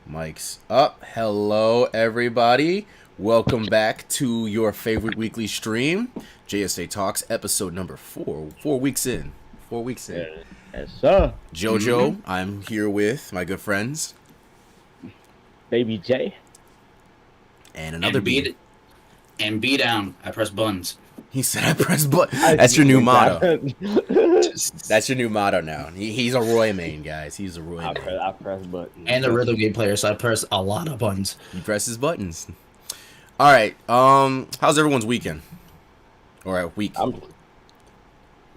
Mike's up. Hello, everybody. Welcome back to your favorite weekly stream, JSA Talks, episode number 4. 4 weeks in. 4 weeks in. Yes, sir. Jojo, I'm here with my good friends. Baby J. And another B. And B down. I press buttons. He said I press button. That's your new motto. That's your new motto now. He's a Roy main, guys. He's a Roy main. I press buttons. And a rhythm game player, so I press a lot of buttons. He presses buttons. All right. How's everyone's weekend? Or a week?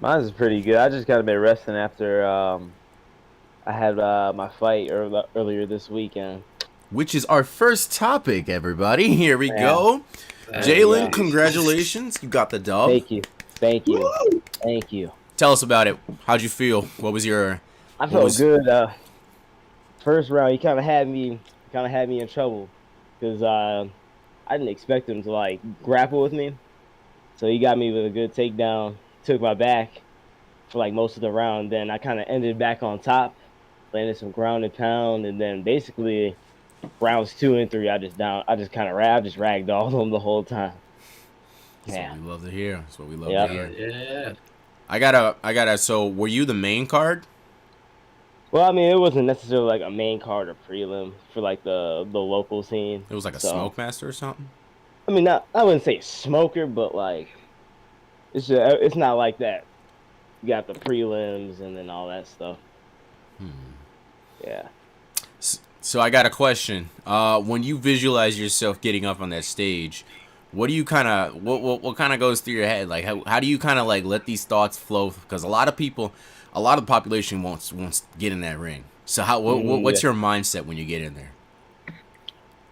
Mine's pretty good. I just got a bit resting after I had my fight earlier this weekend. Which is our first topic, everybody. Here we go. Jalen, congratulations. You got the dub. Thank you. Tell us about it. How'd you feel? What was your... I felt good. First round, he kind of had me in trouble because I didn't expect him to, like, grapple with me. So he got me with a good takedown, took my back for, like, most of the round. Then I kind of ended back on top, landed some ground and pound, and then basically... rounds 2 and 3, I just ragdolled him the whole time. That's what we love to hear. That's what we love to hear. Yeah. I gotta. So, were you the main card? Well, I mean, it wasn't necessarily like a main card or prelim for like the local scene. It was like a smoke master or something. I mean, I wouldn't say smoker, but like it's not like that. You got the prelims and then all that stuff. Yeah. So I got a question. When you visualize yourself getting up on that stage, what do you kind of what kind of goes through your head? Like how do you kind of like let these thoughts flow? Because a lot of the population wants get in that ring. So what's your mindset when you get in there?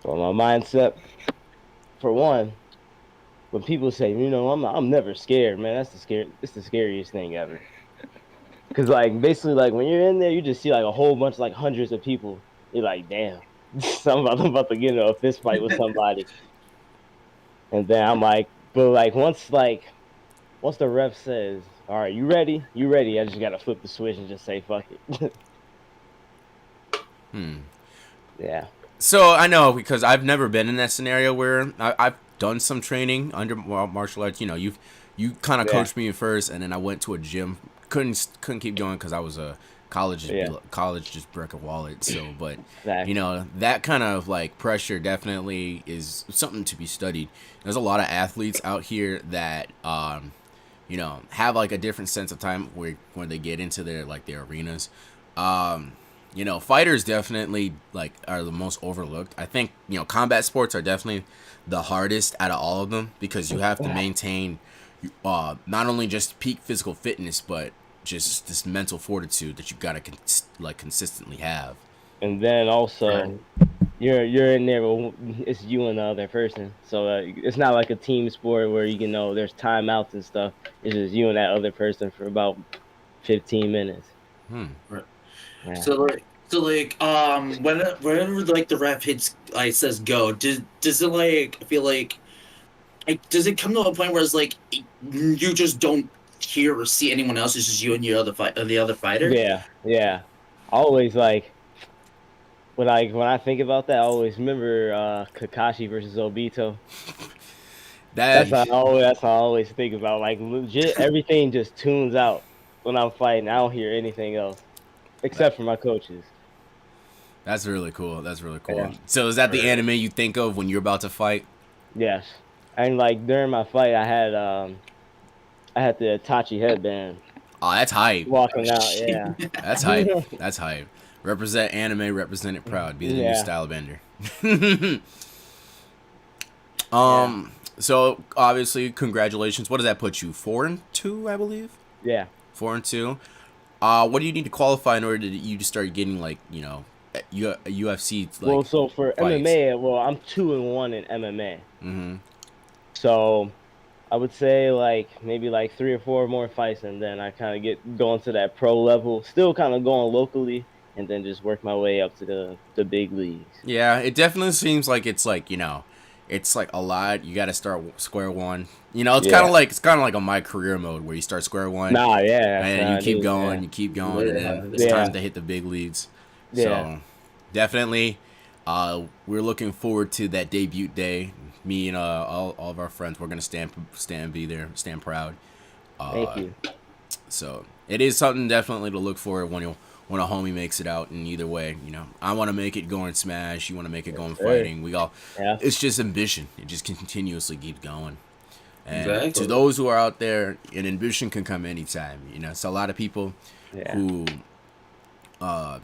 Well, my mindset, for one, when people say, I'm never scared, man, it's the scariest thing ever. Because like basically like when you're in there, you just see like a whole bunch, like hundreds of people. You're like, damn, I'm about to get into a fist fight with somebody. And then I'm like, but like once the ref says, all right, you ready? I just gotta flip the switch and just say fuck it. Yeah. So I know because I've never been in that scenario where I've done some training under martial arts. You kind of coached me at first, and then I went to a gym. Couldn't keep going because I was a college just broke a wallet. So, but exactly. That kind of like pressure definitely is something to be studied. There's a lot of athletes out here that have like a different sense of time when they get into their arenas. Fighters definitely like are the most overlooked. I think combat sports are definitely the hardest out of all of them because you have to maintain not only just peak physical fitness but just this mental fortitude that you gotta consistently have. And then also, you're in there, but it's you and the other person. So it's not like a team sport where there's timeouts and stuff. It's just you and that other person for about 15 minutes. Right. Yeah. So whenever like the ref hits, like says go, does it like feel like does it come to a point where it's like you just don't hear or see anyone else? It's just you and your the other fighter. Yeah. Always like when I think about that, I always remember Kakashi versus Obito. That's how I always think about. Like legit, everything just tunes out when I'm fighting. I don't hear anything else except for my coaches. That's really cool. Yeah. So is that the anime you think of when you're about to fight? Yes. And like during my fight, I had the Itachi headband. Oh, that's hype. Walking out, yeah. That's hype. Represent anime, represent it proud. Be the new style bender. So obviously, congratulations. What does that put you? 4-2, I believe. Yeah. 4-2. What do you need to qualify in order to you to start getting UFC? Well, so for fights? MMA, I'm 2-1 in MMA. Mm-hmm. So I would say maybe 3 or 4 more fights, and then I kind of get going to that pro level. Still kind of going locally, and then just work my way up to the big leagues. Yeah, it definitely seems like it's it's like a lot. You got to start square one. It's kind of like a My Career mode where you start square one. And you keep going, and then it's time to hit the big leagues. Yeah. So definitely. We're looking forward to that debut day. Me and all of our friends, we're gonna be there, stand proud. Thank Uh, you. so it is something definitely to look for when a homie makes it out. And either way, I want to make it going Smash. You want to make it going sir. fighting. Yeah. It's just ambition. It just continuously keeps going. And to Exactly. those who are out there, an ambition can come anytime. So a lot of people Yeah. who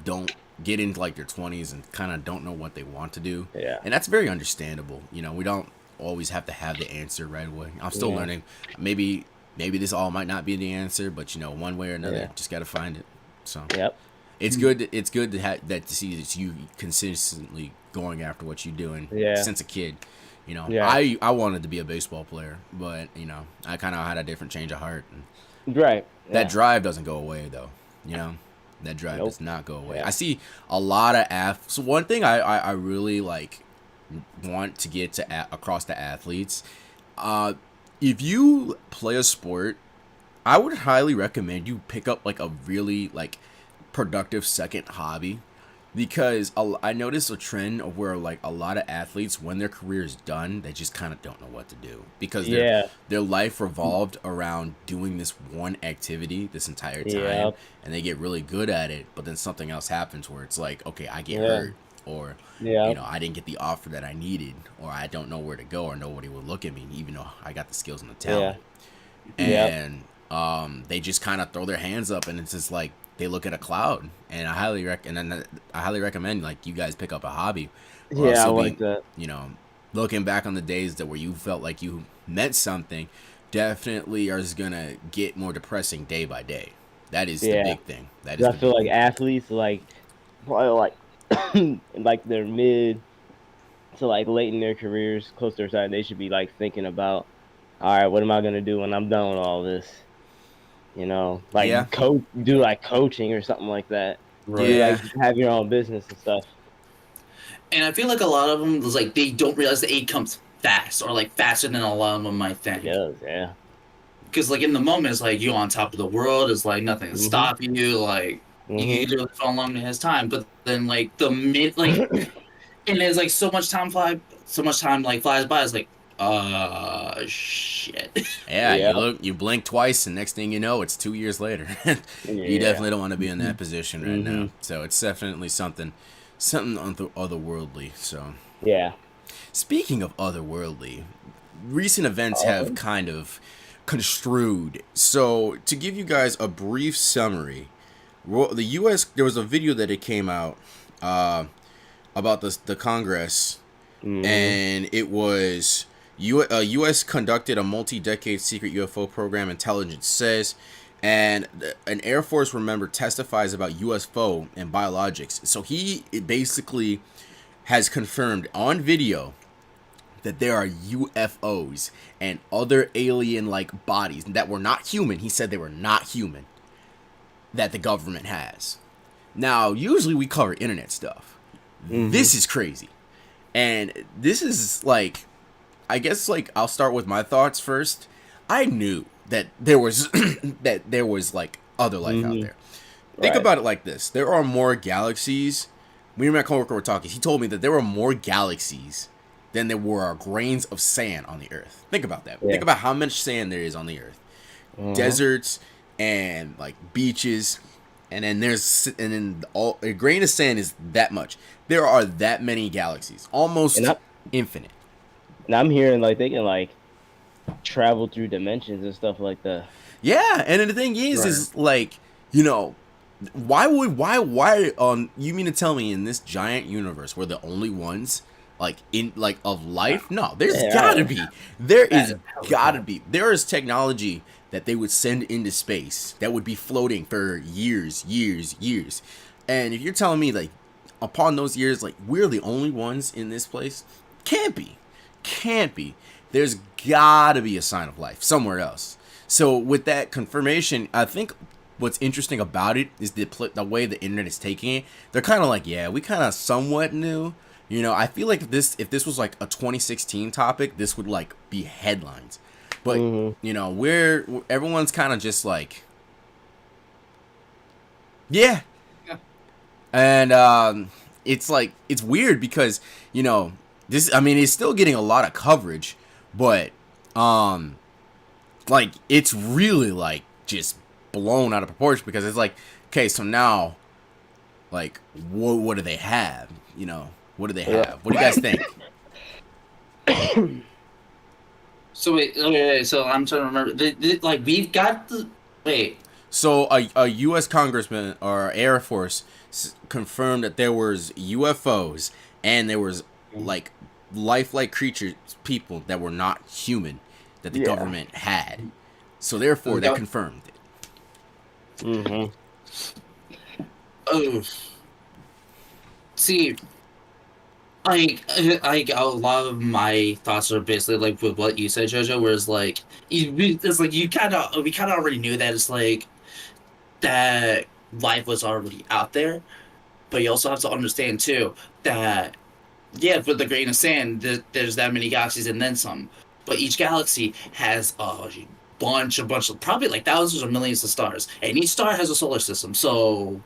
don't get into like their 20s and kind of don't know what they want to do. Yeah. And that's very understandable. We don't always have to have the answer right away. I'm still Yeah. learning. Maybe this all might not be the answer, but one way or another, Yeah. just got to find it. So Yep. it's good. It's good to have that, to see that you consistently going after what you're doing Yeah. since a kid. Yeah. I wanted to be a baseball player, but I kind of had a different change of heart. And Right. that Yeah. drive doesn't go away though. That drive Nope. does not go away. Yeah. I see a lot of So one thing I really want to get to across to athletes, if you play a sport, I would highly recommend you pick up a really productive second hobby, because I noticed a trend of where a lot of athletes, when their career is done, they just kind of don't know what to do, because Yeah. their life revolved around doing this one activity this entire time, Yeah. and they get really good at it, but then something else happens where it's like, okay, I get Yeah. hurt, or Yeah. I didn't get the offer that I needed, or I don't know where to go, or nobody will look at me even though I got the skills and the talent. Yeah. And they just kind of throw their hands up, and it's just like they look at a cloud. And I highly recommend you guys pick up a hobby, or Yeah. I also like that. looking back on the days where you felt like you meant something, definitely are just gonna get more depressing day by day. That is the Yeah. big thing. That is I the feel big like athletes probably like their mid to late in their careers, close to their side, they should be thinking about, all right, what am I gonna do when I'm done with all this? Yeah. Do coaching or something like that. Right. Do Yeah. have your own business and stuff. And I feel like a lot of them is they don't realize the aid comes fast, or faster than a lot of them might think. It does, yeah. Because in the moment, it's you're on top of the world. It's nothing can Mhm. stop you. You can literally fall along in his time. But then the mid and there's so much time flies by. It's shit. Yeah, Yeah. you blink twice, and next thing you know, it's 2 years later. You Yeah. definitely don't want to be in that position right now. Mhm. So it's definitely something otherworldly. So Yeah. speaking of otherworldly, recent events have kind of construed. So to give you guys a brief summary, the U.S. there was a video that it came out about the Congress, Mhm. and it was U.S. conducted a multi-decade secret UFO program, intelligence says, and an Air Force member testifies about UFO and biologics. So he basically has confirmed on video that there are UFOs and other alien-like bodies that were not human. He said they were not human, that the government has. Now, usually we cover internet stuff. Mhm. This is crazy. And this is I guess I'll start with my thoughts first. I knew that there was other life out Mhm. there. Think Right. about it like this. There are more galaxies. Me and my coworker were talking. He told me that there were more galaxies than there were grains of sand on the earth. Think about that. Yeah. Think about how much sand there is on the earth. Mhm. Deserts and beaches, and then a grain of sand is that much. There are that many galaxies, almost And infinite. I'm hearing they can travel through dimensions and stuff like that. Yeah, and then the thing is why you mean to tell me in this giant universe we're the only ones of life? No, there's Yeah. gotta be. There is Yeah. gotta be. There is technology that they would send into space that would be floating for years. And if you're telling me upon those years we're the only ones in this place, can't be. There's gotta be a sign of life somewhere else. So with that confirmation, I think what's interesting about it is the way the internet is taking it. They're kind of yeah, we kind of somewhat knew. I feel like if this was a 2016 topic, this would be headlines. But Mhm. everyone's kind of just yeah. And it's like it's weird because this. I mean, it's still getting a lot of coverage, but like it's really like just blown out of proportion because it's like, okay, so now, like, what do they have? What do they have? What do you guys think? So wait, okay, so I'm trying to remember. Like we've got the wait. So a U.S. congressman or Air Force confirmed that there was UFOs and there was like lifelike creatures, people that were not human, that the government had. So therefore, that confirmed it. Mm-hmm. Oh, see, like a lot of my thoughts are basically like with what you said, Jojo. Whereas like, it's like we kind of already knew that it's like that life was already out there, but you also have to understand too that with the grain of sand, there's that many galaxies and then some. But each galaxy has a bunch of probably like thousands or millions of stars, and each star has a solar system. So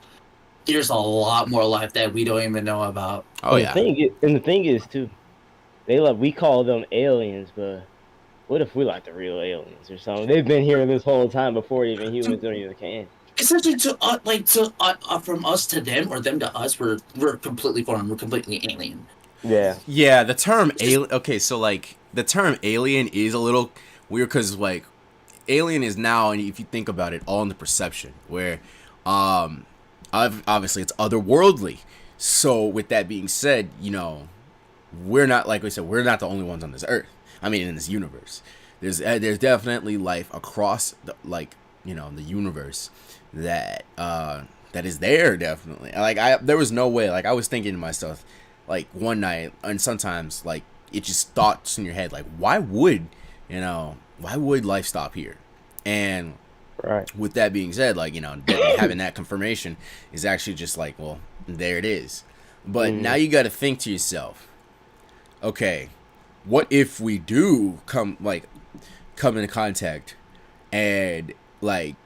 there's a lot more life that we don't even know about. Oh yeah. The thing is too, we call them aliens, but what if we like the real aliens or something? They've been here this whole time before even humans don't even came. Essentially, from us to them or them to us, we're completely foreign. We're completely alien. Yeah. Yeah, the term alien. Okay, so like the term alien is a little weird because like alien is now, and if you think about it, all in the perception where, obviously it's otherworldly. So with that being said, we're not, like we said, we're not the only ones on this earth. I mean, in this universe, there's definitely life across the the universe that is there definitely. Like there was no way. Like I was thinking to myself, like one night, and sometimes like it just thoughts in your head, like why would life stop here? And right. With that being said, like having that confirmation is actually just like, well, there it is. But now you got to think to yourself, okay, what if we do come into contact, and like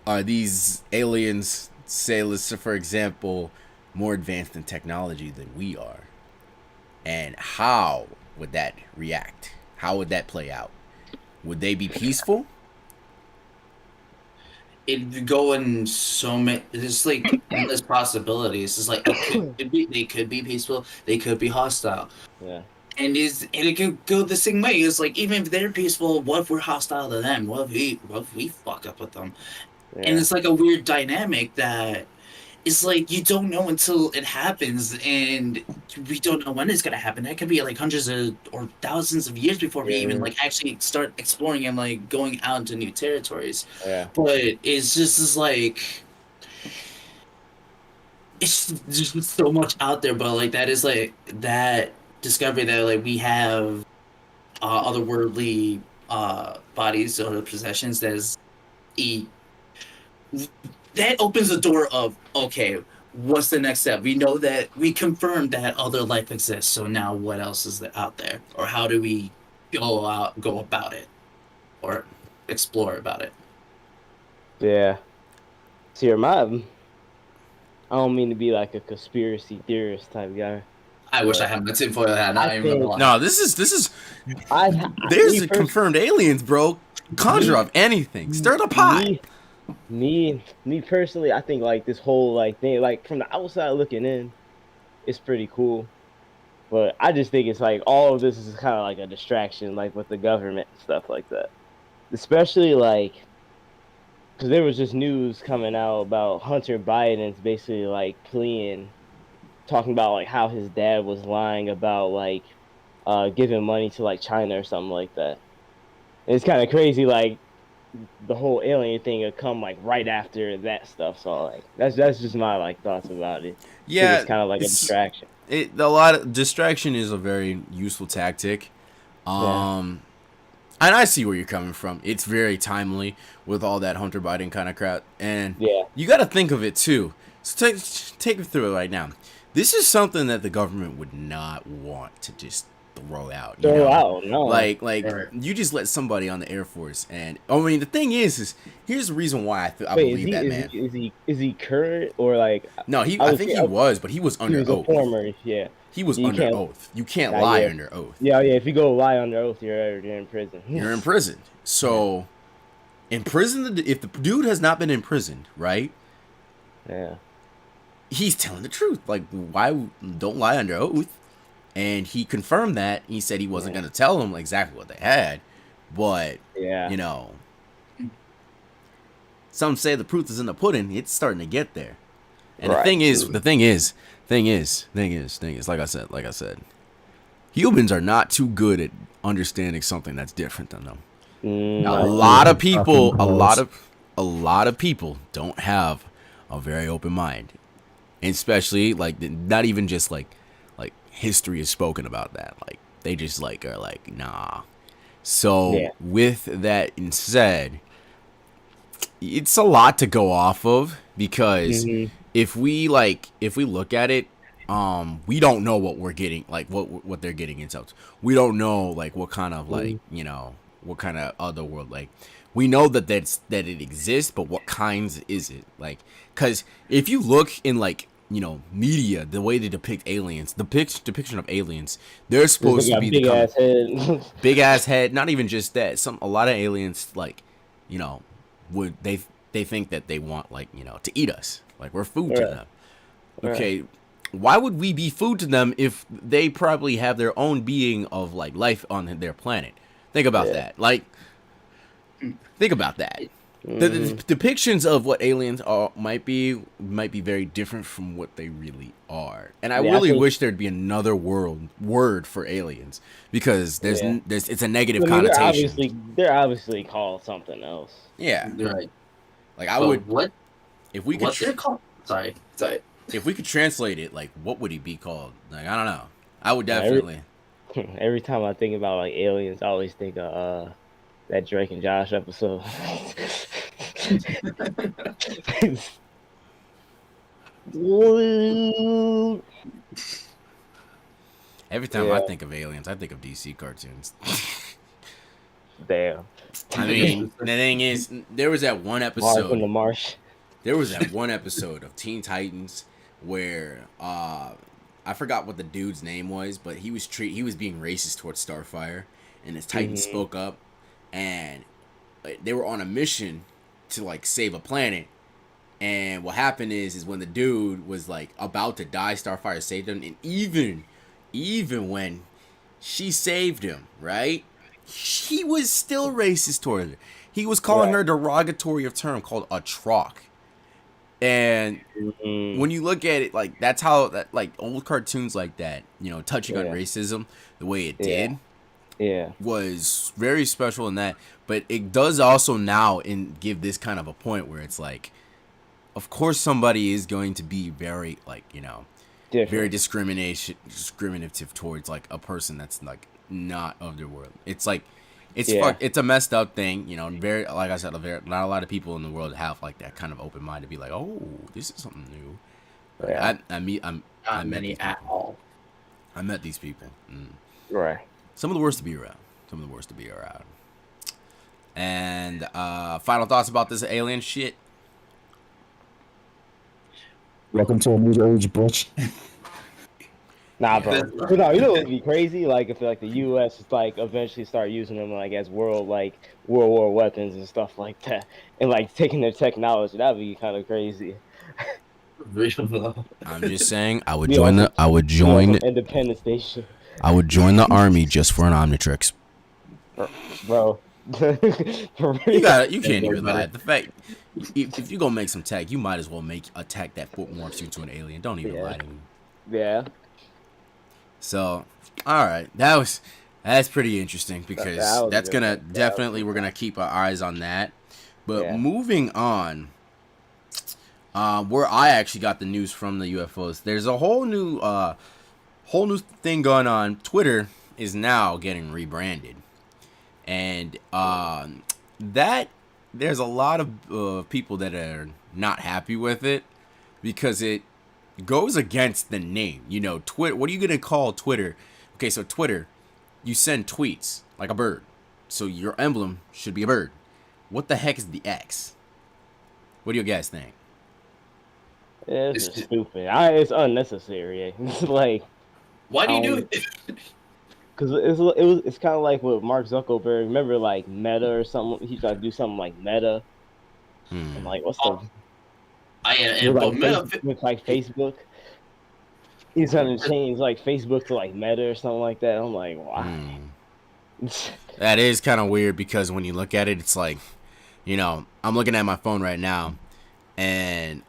are these aliens, say, let's for example, more advanced in technology than we are? And how would that react? How would that play out? Would they be peaceful? It'd go in so many. There's like endless possibilities. It's like they could be peaceful. They could be hostile. Yeah. And it could go the same way. It's like even if they're peaceful, what if we're hostile to them? What if we fuck up with them? Yeah. And it's like a weird dynamic that it's like you don't know until it happens, and we don't know when it's gonna happen. That could be like hundreds or thousands of years before we even like actually start exploring and like going out into new territories. Yeah. But it's just like it's just so much out there. But like that is like that discovery that like we have otherworldly bodies or possessions that opens the door of, okay, what's the next step? We know that we confirmed that other life exists, so now what else is out there? Or how do we go about it? Or explore about it? Yeah. See, I don't mean to be like a conspiracy theorist type guy. I wish I had my tinfoil hat. No, this is there's confirmed aliens, bro. Conjure up anything. Stir the pot. Me personally, I think like this whole like thing, like from the outside looking in, it's pretty cool. But I just think it's like all of this is kind of like a distraction, like with the government and stuff like that. Especially like, because there was just news coming out about Hunter Biden's basically like talking about like how his dad was lying about like giving money to like China or something like that. And it's kind of crazy, like the whole alien thing would come like right after that stuff. So like that's just my like thoughts about it. Yeah, it's kind of like a distraction. Distraction is a very useful tactic. And I see where you're coming from. It's very timely with all that Hunter Biden kind of crap, and you got to think of it too. So take it through it right now. This is something that the government would not want to just throw out. You Throw know, out, no. like Right. you just let somebody on the Air Force, and I mean the thing is here's the reason why I Wait, believe that, man. is he current or like No, I I was think he I, was, but he was he under was a oath. former, yeah. He was You under can't, oath. You can't nah, lie yeah, under oath. yeah, yeah. If you go lie under oath, you're in prison. You're imprisoned. So, imprisoned. If the dude has not been imprisoned, right? Yeah, He's telling the truth. Like, why don't lie under oath? And he confirmed that. He said he wasn't yeah, going to tell them exactly what they had, but yeah. you know, some say the proof is in the pudding. It's starting to get there. And Right. the thing is, like I said, humans are not too good at understanding something that's different than them. A lot of people, a lot of people don't have a very open mind, and especially like not even just like history is spoken about that. Like they just like are like nah. So Yeah. with that said, it's a lot to go off of because if we look at it, we don't know what we're getting, like what they're getting into. We don't know like what kind of like what kind of other world, like we know that it exists, but what kinds is it, like because if you look in like media, the way they depict aliens, the depiction of aliens, they're supposed to be big ass head. big ass head. Not even just that, a lot of aliens like would they think that they want like to eat us, like we're food to them. Okay, why would we be food to them if they probably have their own being of like life on their planet? Think about that. Like, think about that. The depictions of what aliens are might be very different from what they really are, and I really wish there'd be another word for aliens because there's it's a negative connotation. They're obviously called something else. Yeah, Right. like I would. What? If we could. What they're called? Sorry. If we could translate it, like what would he be called? Like I don't know. I would definitely. Every time I think about like aliens, I always think of that Drake and Josh episode. Every time I think of aliens, I think of DC cartoons. Damn. I mean, the thing is, there was that one episode. in the marsh. There was that one episode of Teen Titans where I forgot what the dude's name was, but he was being racist towards Starfire, and his Titans spoke up, and they were on a mission to like save a planet. And what happened is when the dude was like about to die, Starfire saved him, and even when she saved him, right? He was still racist toward her. He was calling her a derogatory term called a troc. And when you look at it, like that's how that like old cartoons like that, touching on racism the way it did, was very special in that. But it does also now give this kind of a point where it's like, of course, somebody is going to be very like very discriminative towards like a person that's like not of their world. It's like it's a messed up thing, very, like I said, not a lot of people in the world have like that kind of open mind to be like, oh, this is something new. I met these people. I met these people. Right. Some of the worst to be around. And final thoughts about this alien shit. Welcome to a new age, Butch. Nah, bro. No, what would be crazy? Like if like the U.S. is like eventually start using them like as World War weapons and stuff like that, and like taking their technology, that'd be kind of crazy. I'm just saying, I would join Independence Station. I would join the army just for an Omnitrix. Bro. You can't even lie. The fact, if you gonna make some tech, you might as well make a tech that morphs you into an alien. Don't even lie to me. Yeah. So, all right, that's pretty interesting because that's gonna definitely, we're gonna keep our eyes on that. But moving on, where I actually got the news from the UFOs, there's a whole new thing going on. Twitter is now getting rebranded, and that there's a lot of people that are not happy with it because it goes against the name. Twitter. What are you gonna call Twitter? Okay, so Twitter you send tweets like a bird. So your emblem should be a bird. What the heck is the X? What do you guys think? Yeah, it's It's just just- stupid. It's unnecessary. It's like Why do you do um, it? because it's kind of like with Mark Zuckerberg. Remember like Meta or something? He tried to do something like Meta. I'm Hmm. like, what's the Oh, I with but like Meta. Facebook? He's trying to change like Facebook to like Meta or something like that. I'm like, why? Hmm. That is kind of weird because when you look at it, it's like, I'm looking at my phone right now, and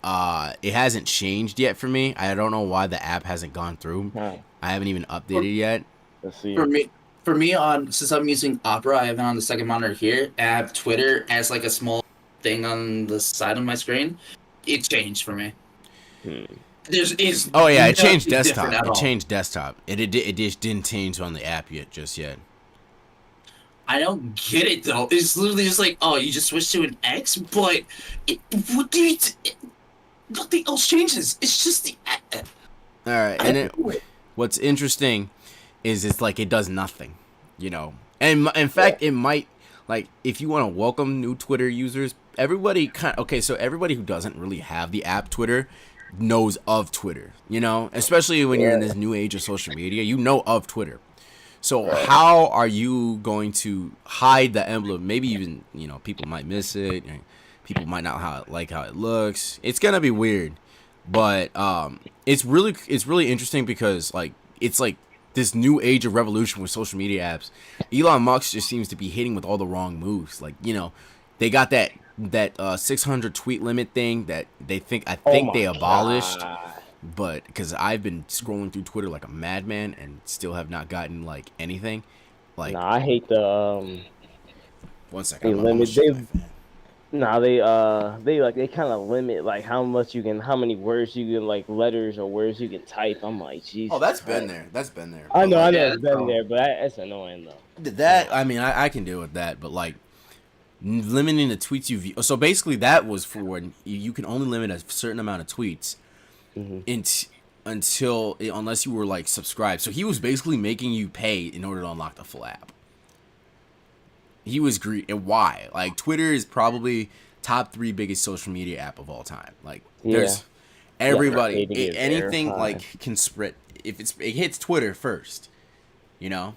it hasn't changed yet for me. I don't know why the app hasn't gone through. Huh, I haven't even updated yet. let's see. For me, on since I'm using Opera, I have it on the second monitor here. I have Twitter as like a small thing on the side of my screen. It changed for me. Hmm. There's is Oh yeah, it nothing changed different desktop. at It all. changed desktop. It just didn't change on the app just yet. I don't get it though. It's literally just like, oh, you just switch to an X, but what do you? Nothing else changes. It's just the. All right, and what's interesting is it's like it does nothing, And in fact, it might, like, if you want to welcome new Twitter users, so everybody who doesn't really have the app Twitter knows of Twitter, especially when you're in this new age of social media, you know of Twitter. So how are you going to hide the emblem? Maybe even, people might miss it. And people might not like how it looks. It's gonna be weird, but it's really interesting because it's like this new age of revolution with social media apps. Elon Musk just seems to be hitting with all the wrong moves. Like, they got that 600 tweet limit thing that I think they abolished. God. But because I've been scrolling through Twitter like a madman and still have not gotten like anything. Like, Nah, I hate the 1 second, they I'm gonna limit shut they my fan. nah they kind of limit like how many words you can like letters or words you can type. I'm like, Jesus. Oh, that's been Christ. there. That's been there. I But, know, like, Yeah, it's that's been all. there, but that's annoying though. that I mean, I can deal with that. But like limiting the tweets you view. So basically, that was for when you can only limit a certain amount of tweets Mhm. unless you were like subscribed. So he was basically making you pay in order to unlock the full app. He was greedy. And why? Like, Twitter is probably top 3 biggest social media app of all time. Like, there's everybody, Definitely to get anything verified. like can spread. If it hits Twitter first, Yeah.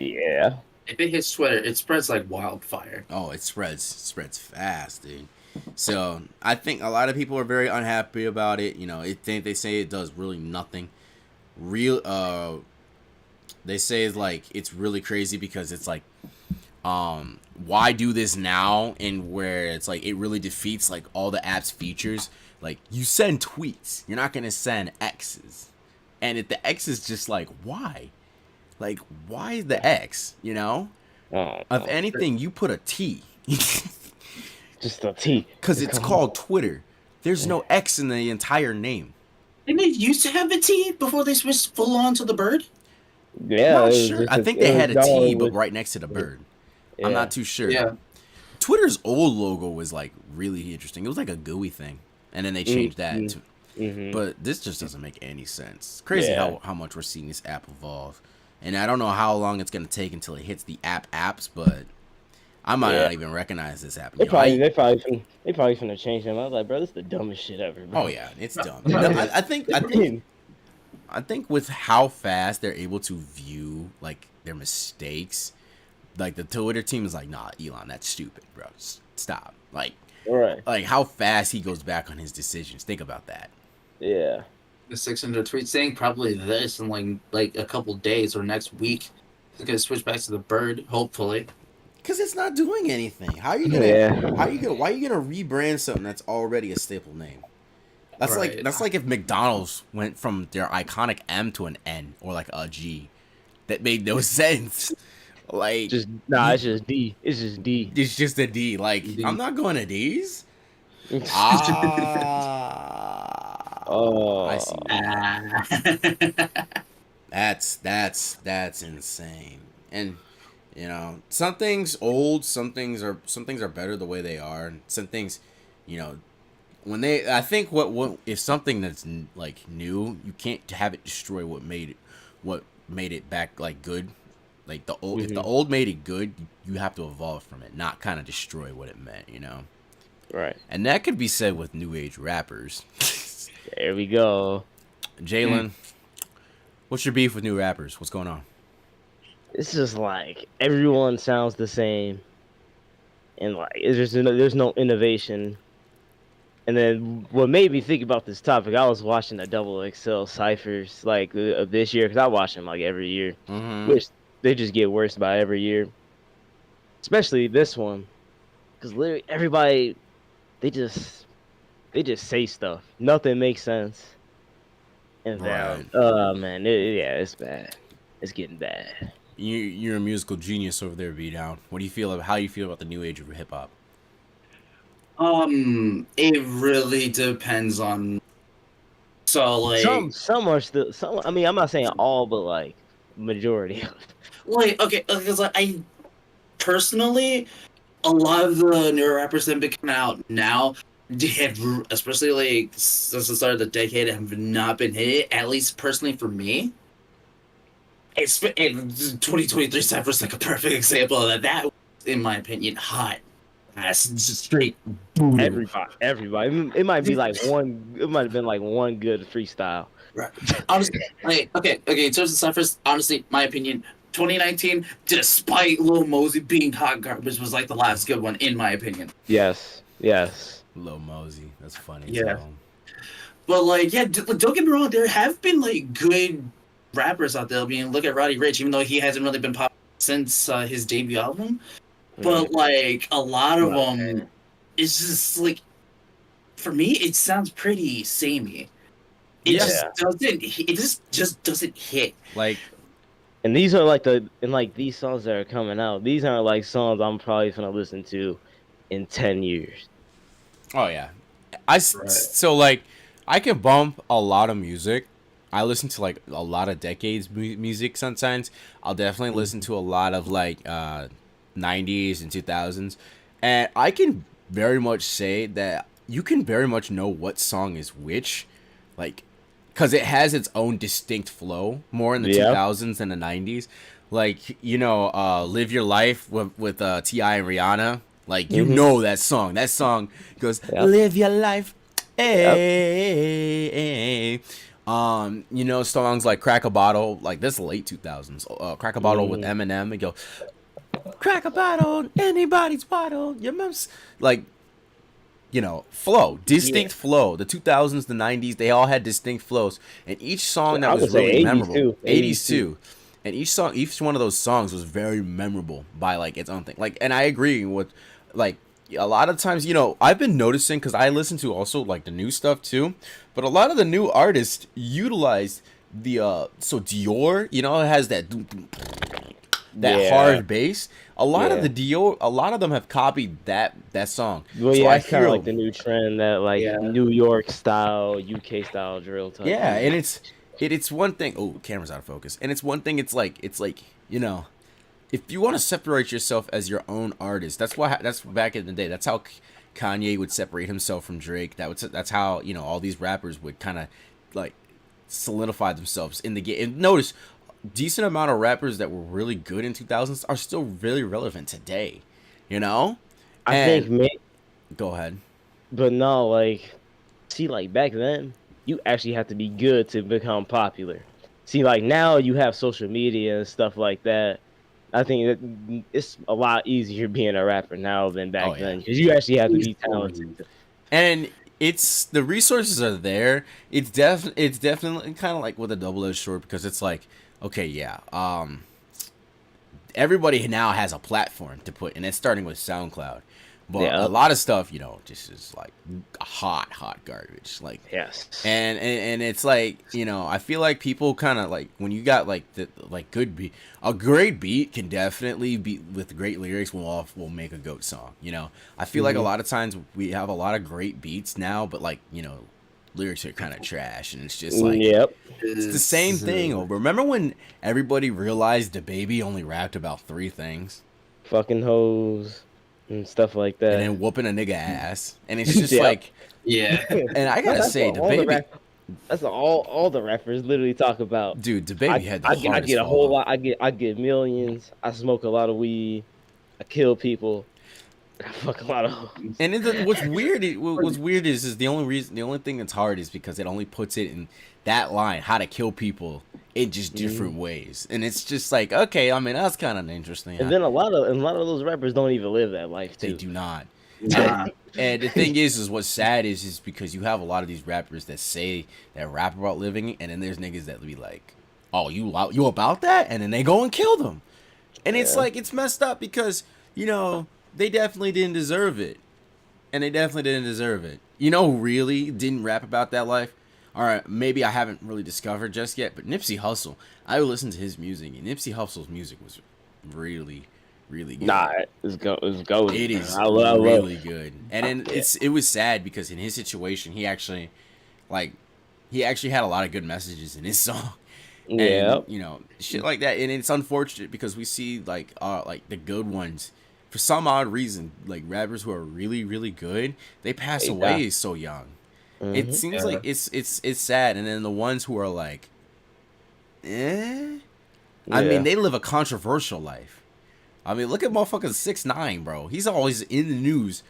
If it hits Twitter, it spreads like wildfire. Oh, it spreads fast, dude. So I think a lot of people are very unhappy about it. They say it does really nothing. They say it's really crazy because it's like, why do this now? And where it's like it really defeats like all the app's features. Like, you send tweets, you're not gonna send X's, and if the X is just like, why? Like, why the X? If anything, you put a T. Just a T. Because it's called Twitter. There's no X in the entire name. Didn't it used to have a T before they switched full on to the bird? Yeah, Not it was sure. just I think they had a no, T, it but was- right next to the bird. yeah. I'm not too sure. Yeah. Twitter's old logo was like really interesting. It was like a GUI thing, and then they changed that. Mhm. But this just doesn't make any sense. It's crazy Yeah. how much we're seeing this app evolve, and I don't know how long it's gonna take until it hits the apps, but I might not even recognize this app. They probably finna change them. I was like, bro, this is the dumbest shit ever, bro. Oh yeah, it's dumb. I think with how fast they're able to view like their mistakes, like the Twitter team is like, nah, Elon, that's stupid, bro. Stop. Like how fast he goes back on his decisions. Think about that. Yeah. The 600 tweets saying probably this in like a couple days or next week. It's gonna switch back to the bird, hopefully. Because it's not doing anything. How are you gonna? Yeah. Why are you gonna rebrand something that's already a staple name? That's Right. like if McDonald's went from their iconic M to an N or like a G. That made no sense. Like, It's just D. It's just D. it's just a D. Like, D. I'm not going to D's. Oh. I see. Ah. That's insane. And some things old, some things are better the way they are, and some things, I think what if something that's like new, you can't have it destroy what made it back like good. Like if the old made it good, you have to evolve from it, not kind of destroy what it meant, you know. Right. And that could be said with new age rappers. There we go. Jalen, what's your beef with new rappers? What's going on? It's just like everyone sounds the same, and like there's no innovation. And then what made me think about this topic, I was watching the Double XL ciphers like of this year because I watch them like every year, which they just get worse by every year. Especially this one, because literally everybody they just say stuff. Nothing makes sense. And Right. man, it's bad. It's getting bad. You're a musical genius over there, B Down. What do you feel about how you feel about the new age of hip hop? It really depends on. So like Some are still some. I mean, I'm not saying all, but like majority. like okay, because like, I personally, a lot of the newer rappers that have been coming out now, have, especially like since the start of the decade, have not been hit. At least personally for me, it's 2023 Cypher's like a perfect example of that. That, in my opinion, hot. That's just straight voodoo. Everybody. It might be like one. It might have been like one good freestyle. Right. Honestly, like, okay. In terms of Cyphers, honestly, my opinion, 2019, despite Lil Mosey being hot garbage, was like the last good one, in my opinion. Yes. Lil Mosey, that's funny. Yeah. So. But like, yeah, don't get me wrong. There have been like good rappers out there. I mean, look at Roddy Ricch, even though he hasn't really been popular since his debut album. But like a lot of them, it's just like, for me, it sounds pretty samey. It just doesn't hit. Like, and these are like these songs that are coming out. These aren't like songs I'm probably gonna listen to in 10 years. oh yeah, so like I can bump a lot of music. I listen to like a lot of decades music sometimes. I'll definitely listen to a lot of like 90s and 2000s, and I can very much say that you can very much know what song is which, like, because it has its own distinct flow more in the 2000s than the 90s. Like, you know, Live Your Life with T.I. and Rihanna, like, you know that song goes live your life, hey. You know, songs like Crack a Bottle, like this late 2000s, Crack a Bottle with Eminem, and go crack a bottle, anybody's bottle, your mom's, like, you know, flow, distinct flow. The 2000s, the 90s, they all had distinct flows, and each song that was really memorable. 80s too. And each one of those songs was very memorable by like its own thing. Like, and I agree with, like, a lot of times, you know, I've been noticing, because I listen to also like the new stuff too, but a lot of the new artists utilize the so Dior, you know, it has that hard bass. A lot of them have copied that song. Well, so yeah, I it's kind of like the new trend, that like New York style, UK style drill type. Yeah, and it's one thing. Oh, camera's out of focus. And it's one thing. It's like, you know, if you want to separate yourself as your own artist, that's back in the day. That's how Kanye would separate himself from Drake. That's how, you know, all these rappers would kind of like solidify themselves in the game. And notice, decent amount of rappers that were really good in 2000s are still really relevant today, you know? Go ahead. But no, like, see, like back then, you actually have to be good to become popular. See, like now you have social media and stuff like that. I think that it's a lot easier being a rapper now than back then, because you actually have to be talented. And the resources are there. It's definitely kind of like with a double-edged sword, because it's like, okay, yeah, everybody now has a platform to put, and it's starting with SoundCloud. But a lot of stuff, you know, just is like hot garbage. Like, yes. And it's like, you know, I feel like people kind of like, when you got like the good beat, a great beat can definitely be with great lyrics will make a goat song. You know, I feel like a lot of times we have a lot of great beats now, but like, you know, lyrics are kind of trash, and it's just like, it's the same thing. Remember when everybody realized DaBaby only rapped about 3 things? Fucking hoes and stuff like that, and then whooping a nigga ass, and it's just like, and I gotta say, That's all the rappers literally talk about. Dude, the baby had the I hardest get a whole fall. lot. I get millions. I smoke a lot of weed. I kill people. I fuck a lot of hoes. And what's weird is the only thing that's hard is because it only puts it in that line, how to kill people in just different ways, and it's just like, okay, I mean that's kind of interesting. And then a lot of those rappers don't even live that life too. They do not. Nah. And the thing is what's sad is because you have a lot of these rappers that say that rap about living, and then there's niggas that be like, oh, you about that, and then they go and kill them, and it's like it's messed up because they definitely didn't deserve it. And they definitely didn't deserve it. You know who really didn't rap about that life? Alright, maybe I haven't really discovered just yet, but Nipsey Hussle. I would listen to his music, and Nipsey Hussle's music was really, really good. Nah, it's gold. It is I love really good. And then it was sad because in his situation, he actually had a lot of good messages in his song. Yeah. And, shit like that. And it's unfortunate because we see like the good ones, for some odd reason, like rappers who are really, really good, they pass away so young. It seems like it's sad. And then the ones who are like, I mean, they live a controversial life. I mean, look at motherfucking 6ix9ine, bro. He's always in the news.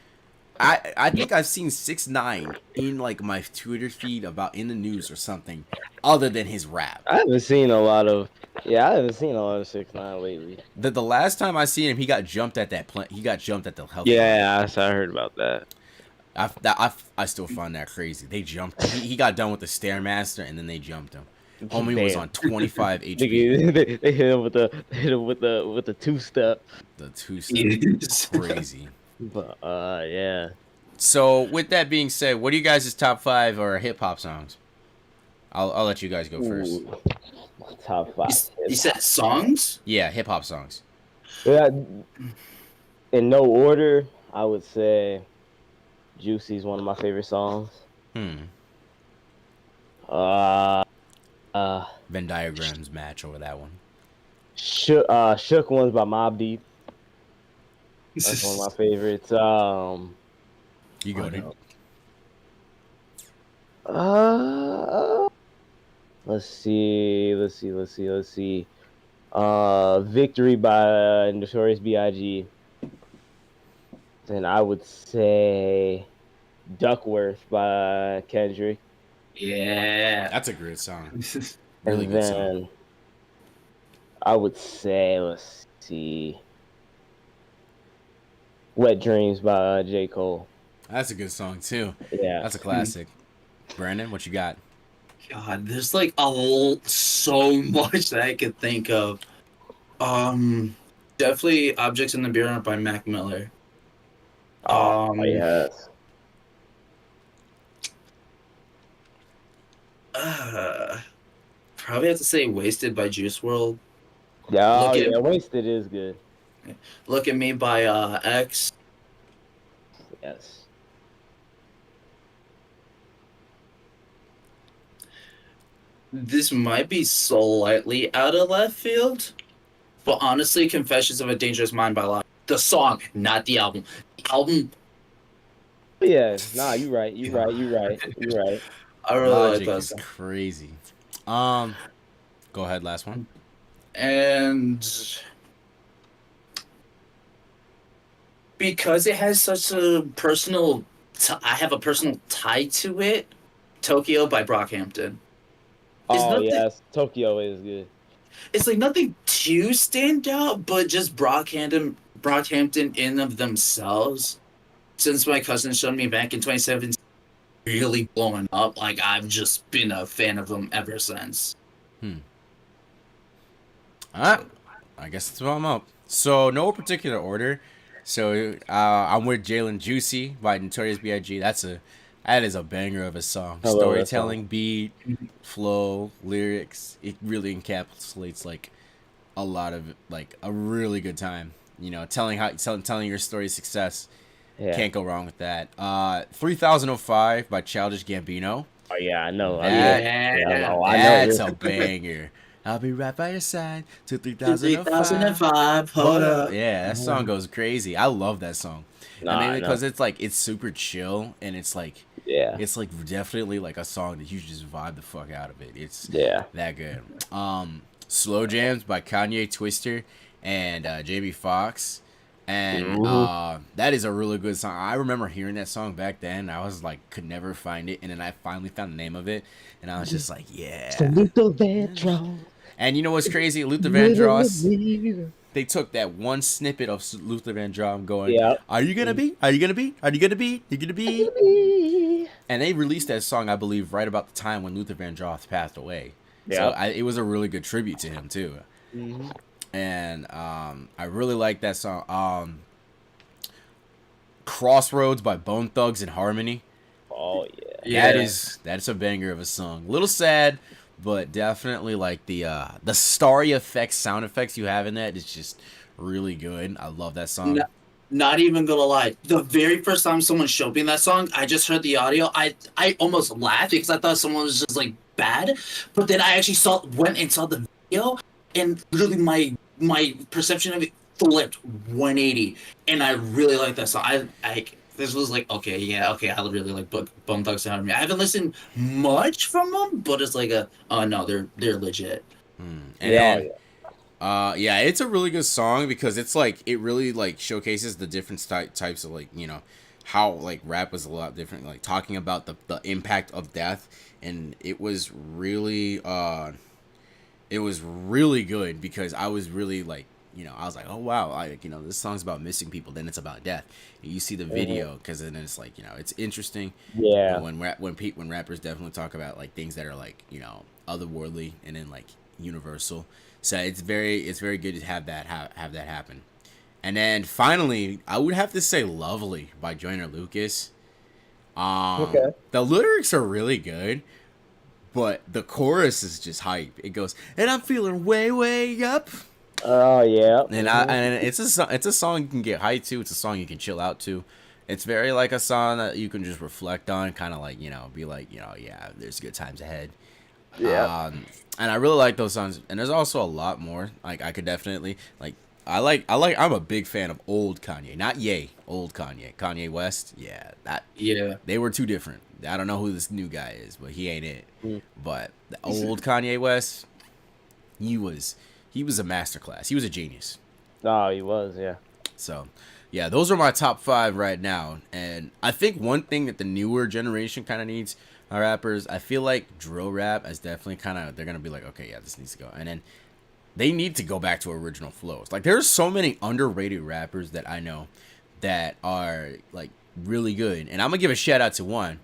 I think I've seen 6ix9ine in like my Twitter feed about in the news or something other than his rap. I haven't seen a lot of 6ix9ine lately. The last time I seen him, he got jumped at he got jumped at the health. Yeah, I heard about that. I still find that crazy. They jumped. He got done with the Stairmaster and then they jumped him. Homie was on 25 HP. They hit him with the two-step. The two-step, crazy. But yeah. So with that being said, what are you guys' top 5 or hip hop songs? I'll let you guys go first. Ooh, top 5. You said songs? Yeah, hip hop songs. Yeah, in no order, I would say Juicy's one of my favorite songs. Venn diagrams match over that one. Shook Ones by Mobb Deep. That's one of my favorites. You go, dude. Let's see. Victory by Notorious B.I.G. Then I would say Duckworth by Kendrick. Yeah. That's a great song. Really good song. I would say, let's see, Wet Dreams by J. Cole. That's a good song too. Yeah. That's a classic. Brandon, what you got? God, there's like so much that I could think of. Definitely Objects in the Bureau by Mac Miller. Yes. Probably have to say Wasted by Juice WRLD. Yeah, Wasted is good. Look at Me by X. Yes. This might be slightly out of left field, but honestly, Confessions of a Dangerous Mind by Logic. The song, not the album. The album. Yeah, nah, you're right. You're right. I really Logic like that is song. crazy. Go ahead, last one. And because it has such a personal, I have a personal tie to it. Tokyo by Brockhampton. Yes, Tokyo is good. It's like nothing too stand out, but just Brockhampton in of themselves. Since my cousin showed me back in 2017, really blowing up. Like I've just been a fan of them ever since. Alright, I guess that's what I'm up. So no particular order. So I'm with Jalen Juicy by Notorious B.I.G. That is a banger of a song. Storytelling, beat, flow, lyrics. It really encapsulates like a lot of like a really good time. Telling your story of success. Yeah. Can't go wrong with that. 3005 by Childish Gambino. Oh yeah, I know. That's a banger. I'll be right by your side to 3005. Hold up. Yeah, that song goes crazy. I love that song. Because it's like it's super chill and it's like Yeah. It's like definitely like a song that you just vibe the fuck out of it. It's Yeah. that good. Slow Jams by Kanye, Twister, and Jamie Foxx. And that is a really good song. I remember hearing that song back then. I was like, could never find it, and then I finally found the name of it, and I was just like, yeah. Salute the Vandross. And you know what's crazy? Luther Little Vandross. believer. They took that one snippet of Luther Vandross going, Yeah. "Are you gonna be? Are you gonna be? Are you gonna be? You gonna be?" And they released that song, I believe, right about the time when Luther Vandross passed away. So it was a really good tribute to him too. Mm-hmm. And I really like that song. Crossroads by Bone Thugs and Harmony. Oh yeah. That's a banger of a song. A little sad, but definitely like the starry effects, sound effects you have in that is just really good. I love that song. Not even gonna lie. The very first time someone showed me that song, I just heard the audio. I almost laughed because I thought someone was just like bad. But then I actually went and saw the video, and literally my perception of it flipped 180. And I really like that song. This was like, okay, I really like Bone Thugs and Harmony. I haven't listened much from them, but it's like no, they're legit. Yeah, it's a really good song because it's like it really like showcases the different types of like, you know, how like rap was a lot different, like talking about the impact of death, and it was really good because I was really like, you know, I was like, oh wow, like, you know, this song's about missing people, then it's about death. And you see the video because then it's like, you know, it's interesting. Yeah. When rappers definitely talk about like things that are like, you know, otherworldly and then like universal. So it's very good to have that happen. And then finally, I would have to say "Lovely" by Joyner Lucas. The lyrics are really good, but the chorus is just hype. It goes, "And I'm feeling way, way up." Oh yeah. And it's a song you can get hyped to. It's a song you can chill out to. It's very like a song that you can just reflect on, kind of like, you know, be like, you know, yeah, there's good times ahead. Yeah. And I really like those songs. And there's also a lot more. Like I could definitely like. I'm a big fan of old Kanye, not Ye. Old Kanye West. Yeah, they were too different. I don't know who this new guy is, but he ain't it. But the old Kanye West, he was a masterclass. He was a genius. Oh, he was, yeah. So, yeah, those are my top 5 right now. And I think one thing that the newer generation kind of needs are rappers. I feel like drill rap is definitely they're going to be like, okay, yeah, this needs to go. And then they need to go back to original flows. Like, there's so many underrated rappers that I know that are, like, really good. And I'm going to give a shout out to one.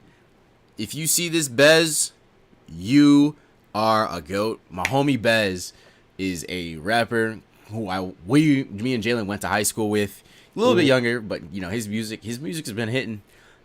If you see this, Bez, you are a GOAT. My homie Bez is a rapper who me and Jalen went to high school with. A little bit younger, but you know his music has been hitting.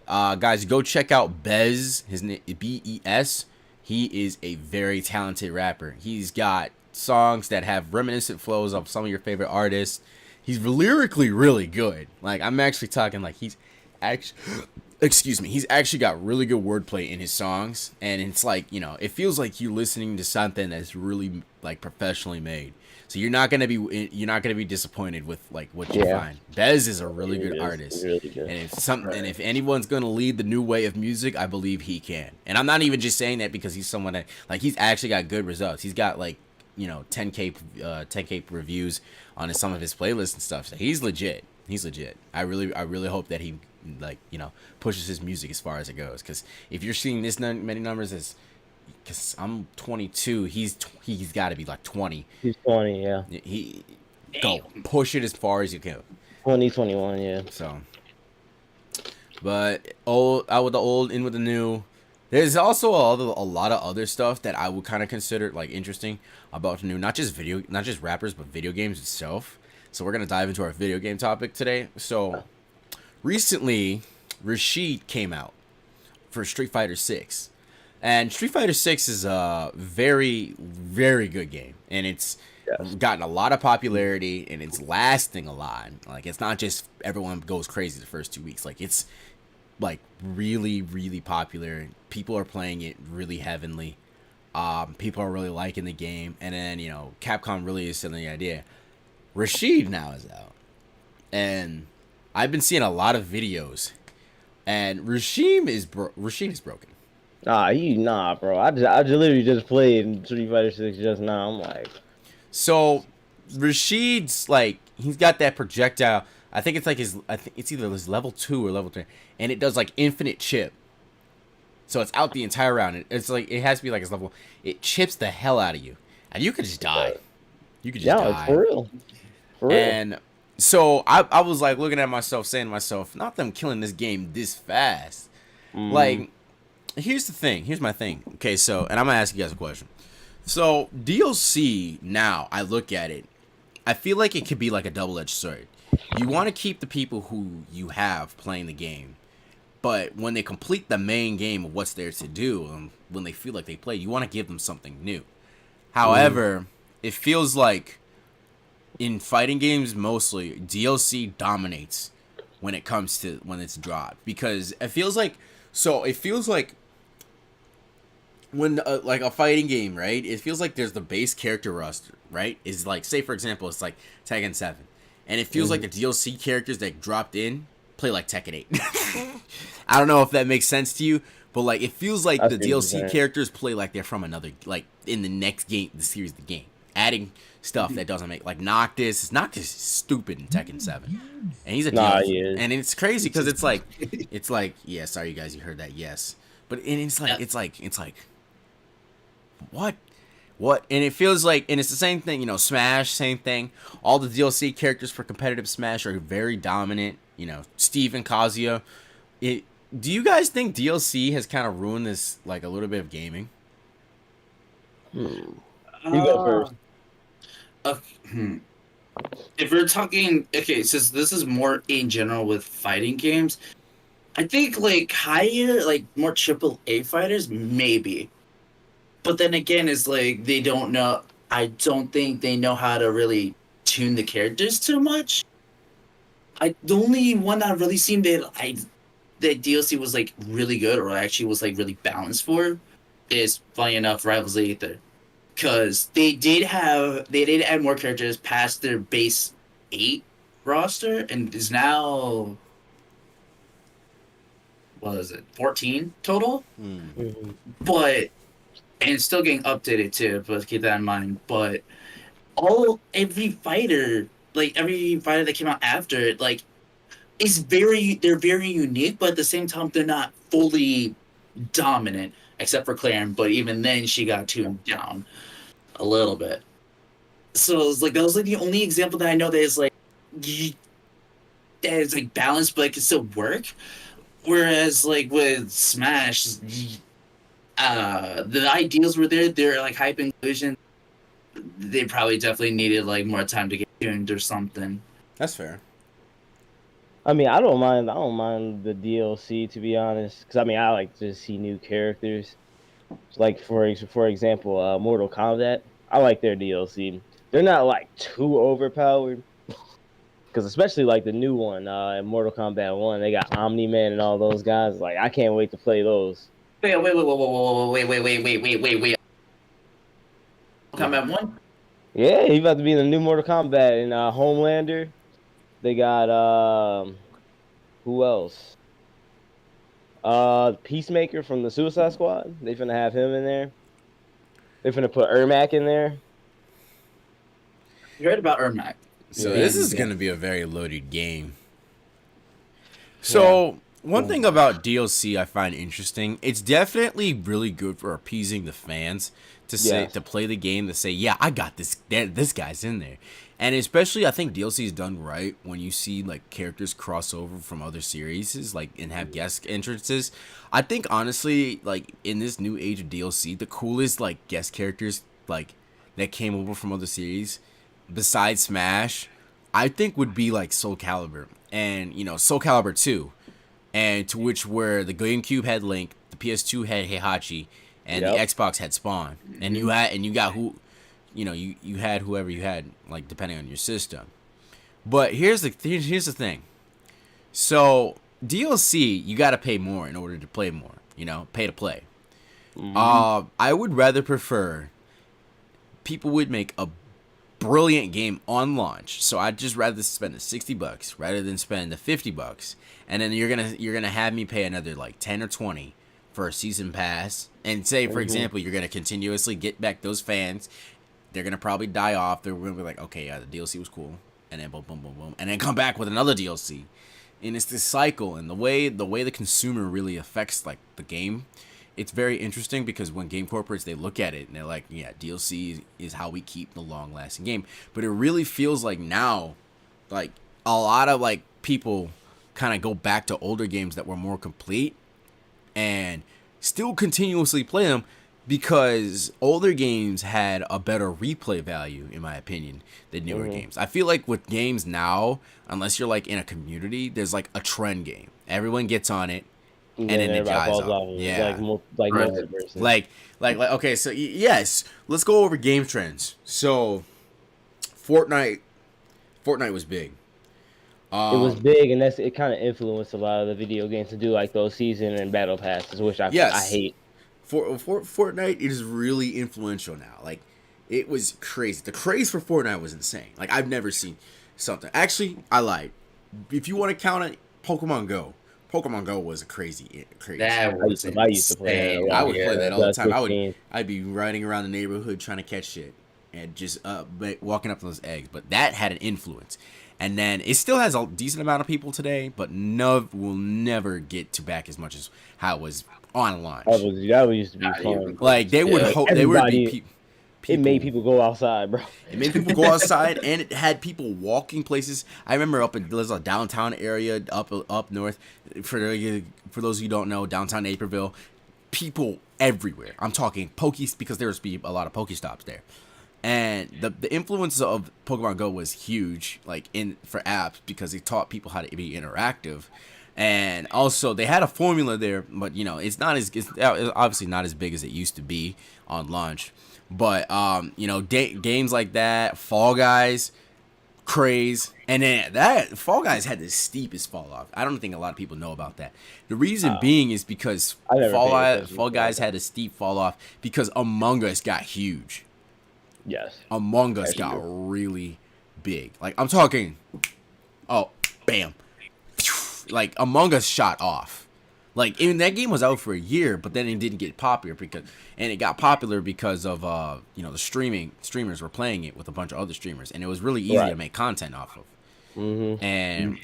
Guys, go check out Bez. His name BES. He is a very talented rapper. He's got songs that have reminiscent flows of some of your favorite artists. He's lyrically really good. Like I'm actually talking like he's actually got really good wordplay in his songs, and it's like, you know, it feels like you're listening to something that's really like professionally made. So you're not gonna be disappointed with like what you find. Bez is a really good artist, really good. And if anyone's gonna lead the new way of music, I believe he can. And I'm not even just saying that because he's someone that like he's actually got good results. He's got like, you know, 10K reviews on some of his playlists and stuff. So he's legit. I really hope that he, like, you know, pushes his music as far as it goes. Because if you're seeing this many numbers, because I'm 22, he's got to be like 20. He's 20, yeah. Go push it as far as you can. 21, yeah. So, but out with the old, in with the new. There's also a lot of other stuff that I would kind of consider like interesting about the new, not just rappers, but video games itself. So we're gonna dive into our video game topic today. So recently, Rashid came out for Street Fighter 6. And Street Fighter 6 is a very, very good game. And it's gotten a lot of popularity, and it's lasting a lot. Like, it's not just everyone goes crazy the first 2 weeks. Like, it's, like, really, really popular. People are playing it really heavily. People are really liking the game. And then, you know, Capcom really is selling the idea. Rashid now is out. And I've been seeing a lot of videos and Rashid is broken. Nah, bro. I just literally just played Street Fighter 6 just now. I'm like, So Rashid's like he's got that projectile. I think it's like I think it's either his level 2 or level 3, and it does like infinite chip. So it's out the entire round. It's like it has to be like his level. It chips the hell out of you, and you could just die. You could just die. for real. For real. And so I was like looking at myself, saying to myself, not them killing this game this fast. Like, here's the thing. Here's my thing. Okay, so, and I'm going to ask you guys a question. So, DLC, now, I look at it, I feel like it could be like a double-edged sword. You want to keep the people who you have playing the game, but when they complete the main game of what's there to do, and when they feel like they play, you want to give them something new. However, it feels like in fighting games mostly, DLC dominates when it comes to when it's dropped, because it feels like when like a fighting game, right? It feels like there's the base character roster, right? Is like, say for example, it's like Tekken 7, and it feels like the DLC characters that dropped in play like Tekken 8. I don't know if that makes sense to you, but like it feels like the DLC characters play like they're from another, like in the next game, the series of the game, adding stuff that doesn't make, like Noctis. Noctis is stupid in Tekken 7, and he's a DLC, and it's crazy because it's like yeah, sorry you guys, you heard that, yes, but and it's like what, and it feels like, and it's the same thing, you know, Smash, same thing. All the DLC characters for competitive Smash are very dominant, you know, Steve and Kazuya. Do you guys think DLC has kind of ruined this, like, a little bit of gaming? You go first. If we're talking, okay, since this is more in general with fighting games, I think like higher, like more AAA fighters, maybe. But then again, it's like they don't know. I don't think they know how to really tune the characters too much. The only one that really seemed that DLC was like really good, or actually was like really balanced for, is funny enough Rivals Aether. Because they did add more characters past their base 8 roster, and is now, what is it, 14 total? But, and it's still getting updated too, but keep that in mind. But every fighter that came out after it, like, they're very unique, but at the same time they're not fully dominant, except for Claren, but even then she got tuned down a little bit. So it's like that was like the only example that I know that is like balanced but it can still work. Whereas like with Smash, the ideals were there. They're like hype inclusion. They probably definitely needed like more time to get tuned or something. That's fair. I mean, I don't mind the DLC, to be honest, because I mean, I like to see new characters. Like for example, Mortal Kombat. I like their DLC. They're not like too overpowered, because especially like the new one in Mortal Kombat 1, they got Omni-Man and all those guys. Like, I can't wait to play those. Wait. Kombat 1? Yeah, he's about to be in the new Mortal Kombat in Homelander. They got who else? Peacemaker from the Suicide Squad. They finna have him in there. They finna put Ermac in there. You heard about Ermac. So this is gonna be a very loaded game. So one thing about DLC I find interesting, it's definitely really good for appeasing the fans to say, to play the game, to say, yeah, I got this. This guy's in there. And especially, I think DLC is done right when you see like characters cross over from other series, like, and have guest entrances. I think honestly, like in this new age of DLC, the coolest like guest characters like that came over from other series, besides Smash, I think would be like Soul Calibur, and you know, Soul Calibur 2, and to which where the GameCube had Link, the PS2 had Heihachi, and the Xbox had Spawn, and you got who. You know, you had whoever you had, like, depending on your system. But here's the thing. So, DLC, you got to pay more in order to play more. You know, pay to play. I would rather prefer people would make a brilliant game on launch. So I'd just rather spend the $60 rather than spend the $50, and then you're gonna have me pay another like 10 or 20 for a season pass, and say for example you're gonna continuously get back those fans. They're gonna probably die off. They're gonna be like, okay, yeah, the DLC was cool, and then boom, boom, boom, boom, and then come back with another DLC, and it's this cycle. And the way the consumer really affects like the game, it's very interesting because when game corporates, they look at it and they're like, yeah, DLC is how we keep the long lasting game. But it really feels like now, like a lot of like people kind of go back to older games that were more complete and still continuously play them because older games had a better replay value, in my opinion, than newer games. I feel like with games now, unless you're like in a community, there's like a trend game. Everyone gets on it, and then it dies off. Yeah, like okay. So yes, let's go over game trends. So Fortnite was big. It was big, and it kind of influenced a lot of the video games to do like those season and battle passes, which I hate. For Fortnite, it is really influential now. Like, it was crazy. The craze for Fortnite was insane. Like, I've never seen something. Actually, I lied. If you want to count it, Pokemon Go. Pokemon Go was crazy. That was I used to play that. I would play that all the time. I'd be riding around the neighborhood trying to catch shit and just walking up to those eggs. But that had an influence. And then it still has a decent amount of people today, but will never get to back as much as how it was on launch. That used to be fun. Like they would be people. It made people go outside, bro. It made people go outside, and it had people walking places. I remember there's a downtown area up north. For those who don't know, downtown Naperville, people everywhere. I'm talking Pokies because there was a lot of Pokestops there. And the influence of Pokemon Go was huge, like for apps, because it taught people how to be interactive, and also they had a formula there, but it's obviously not as big as it used to be on launch. But games like that, Fall Guys, craze, and then that Fall Guys had the steepest fall off. I don't think a lot of people know about that. The reason being is because Fall Guys had a steep fall off because Among Us got huge. Yes. Among Us got really big. Like, I'm talking, bam. Like, Among Us shot off. Like, even that game was out for a year, but then it didn't get popular it got popular because of, the streamers were playing it with a bunch of other streamers, and it was really easy to make content off of. Mm-hmm. And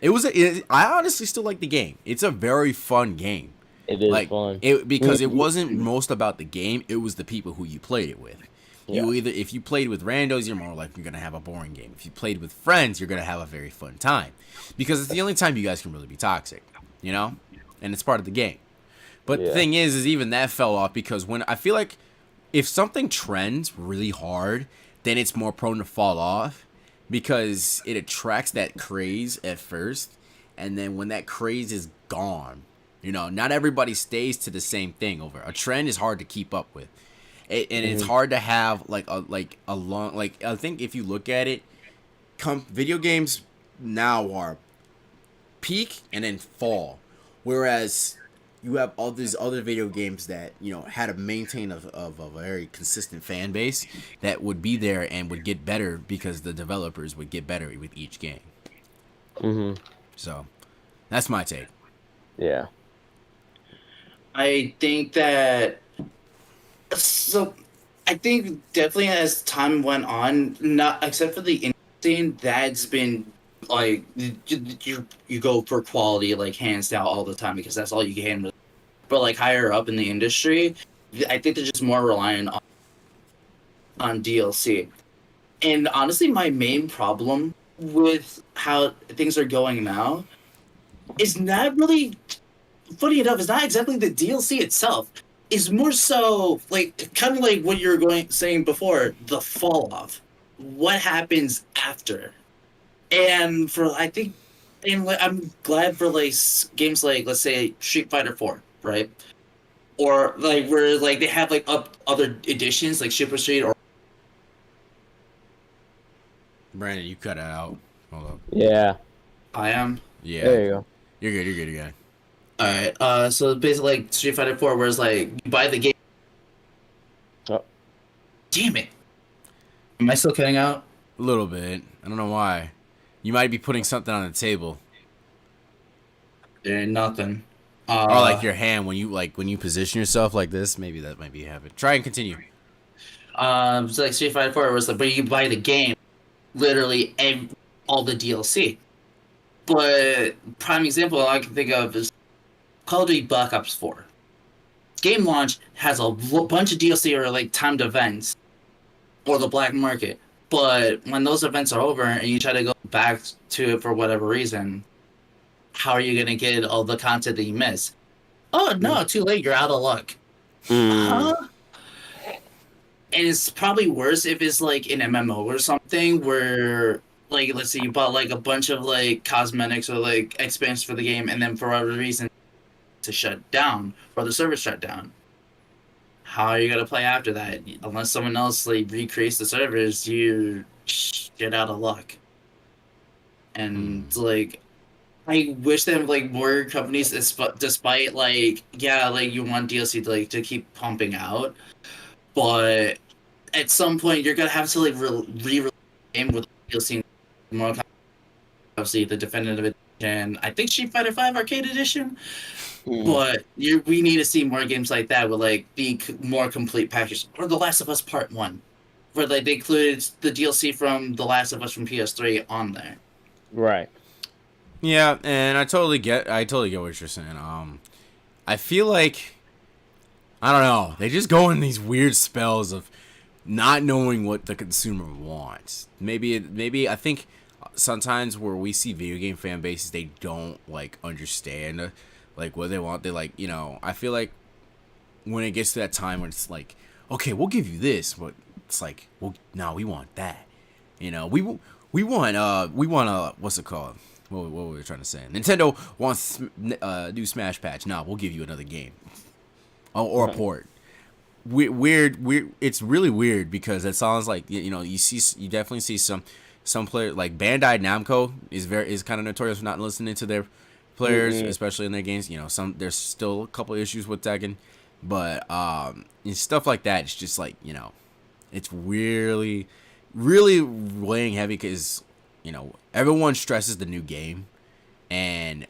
I honestly still like the game. It's a very fun game. It is fun. Because it wasn't most about the game, it was the people who you played it with. Yeah. If you played with randos, you're more likely gonna have a boring game. If you played with friends, you're gonna have a very fun time, because it's the only time you guys can really be toxic, and it's part of the game. But the thing is even that fell off because when I feel like if something trends really hard, then it's more prone to fall off because it attracts that craze at first, and then when that craze is gone, not everybody stays to the same thing over a trend is hard to keep up with. And it's hard to have a long I think if you look at it, video games now are peak and then fall, whereas you have all these other video games that had to maintain a very consistent fan base that would be there and would get better because the developers would get better with each game. Mm-hmm. So that's my take. Yeah, I think that. So, I think definitely as time went on, not except for the indie scene, that's been like you go for quality like hands down all the time because that's all you can. But like higher up in the industry, I think they're just more reliant on DLC. And honestly, my main problem with how things are going now is not really. Funny enough, it's not exactly the DLC itself. Is more so like kind of like what you were saying before, the fall off. What happens after? And I'm glad for like games like, let's say, Street Fighter 4, right? Or like where like they have like other editions like Super Street or. Brandon, you cut it out. Hold up. Yeah. I am. Yeah. There you go. You're good again. Alright, so basically like Street Fighter 4 where it's like you buy the game. Oh. Damn it. Am I still cutting out? A little bit. I don't know why. You might be putting something on the table. There ain't nothing. Or like your hand when you position yourself like this. Maybe that might be a habit. Try and continue. So like Street Fighter 4 was like, but you buy the game, literally all the DLC. But prime example I can think of is Call of Duty Black Ops 4. Game launch has a bunch of DLC or like timed events or the black market. But when those events are over and you try to go back to it for whatever reason, how are you going to get all the content that you miss? Oh, no, too late. You're out of luck. Huh? And it's probably worse if it's like an MMO or something where, like, let's say you bought like a bunch of like cosmetics or like expansions for the game, and then for whatever reason to shut down or the server shut down. How are you gonna play after that? Unless someone else like recreates the servers, you get out of luck. And like, I wish that like more companies, despite like, yeah, like you want DLC to like to keep pumping out, but at some point you're gonna have to like re-release the game with DLC more. Obviously, the definitive edition. I think Street Fighter 5 Arcade Edition. But we need to see more games like that with like the more complete package, or The Last of Us Part 1, where like they included the DLC from The Last of Us from PS3 on there. Right. Yeah, and I totally get what you're saying. I feel like, I don't know, they just go in these weird spells of not knowing what the consumer wants. Maybe I think sometimes where we see video game fan bases, they don't like understand like what they want. They like, I feel like when it gets to that time when it's like, okay, we'll give you this, but it's like, well, no, we want that. We want what's it called? What were we trying to say? Nintendo wants new Smash patch. No, we'll give you another game, or a port. Weird. It's really weird because it sounds like you definitely see some players like Bandai Namco is kind of notorious for not listening to their players, especially in their games. There's still a couple issues with Tekken, but and stuff like that. It's just like it's really weighing heavy because everyone stresses the new game, and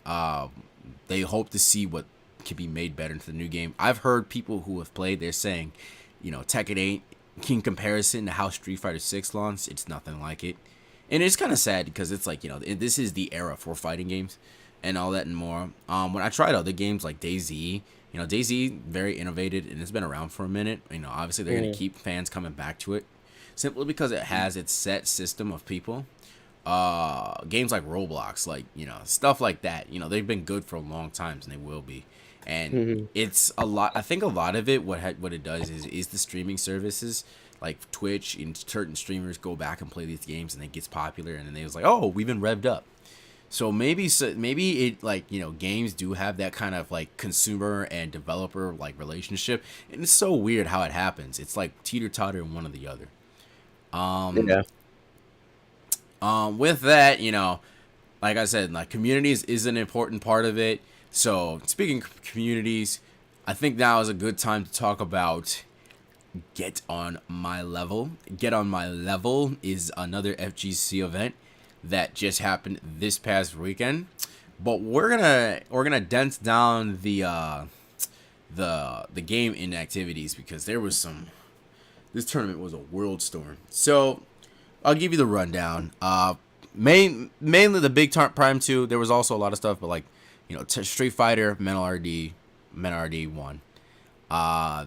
they hope to see what can be made better into the new game. I've heard people who have played, they're saying, Tekken 8 in comparison to how Street Fighter 6 launched, it's nothing like it. And it's kind of sad because it's like, this is the era for fighting games and all that and more. When I tried other games like DayZ, DayZ, very innovative and it's been around for a minute. Obviously they're going to keep fans coming back to it simply because it has its set system of people. Games like Roblox, like, stuff like that, they've been good for a long time and they will be. And it's a lot. I think a lot of it, what it does is the streaming services like Twitch and certain streamers go back and play these games and it gets popular and then they was like, oh, we've been revved up. So maybe it like, games do have that kind of like consumer and developer like relationship. And it's so weird how it happens. It's like teeter-totter in one or the other. With that, like I said, like communities is an important part of it. So speaking of communities, I think now is a good time to talk about Get On My Level. Get On My Level is another FGC event that just happened this past weekend. But we're gonna dent down the game inactivities because there was this tournament was a world storm. So I'll give you the rundown. Mainly the big Prime 2. There was also a lot of stuff, but like, Street Fighter, Men RD won. My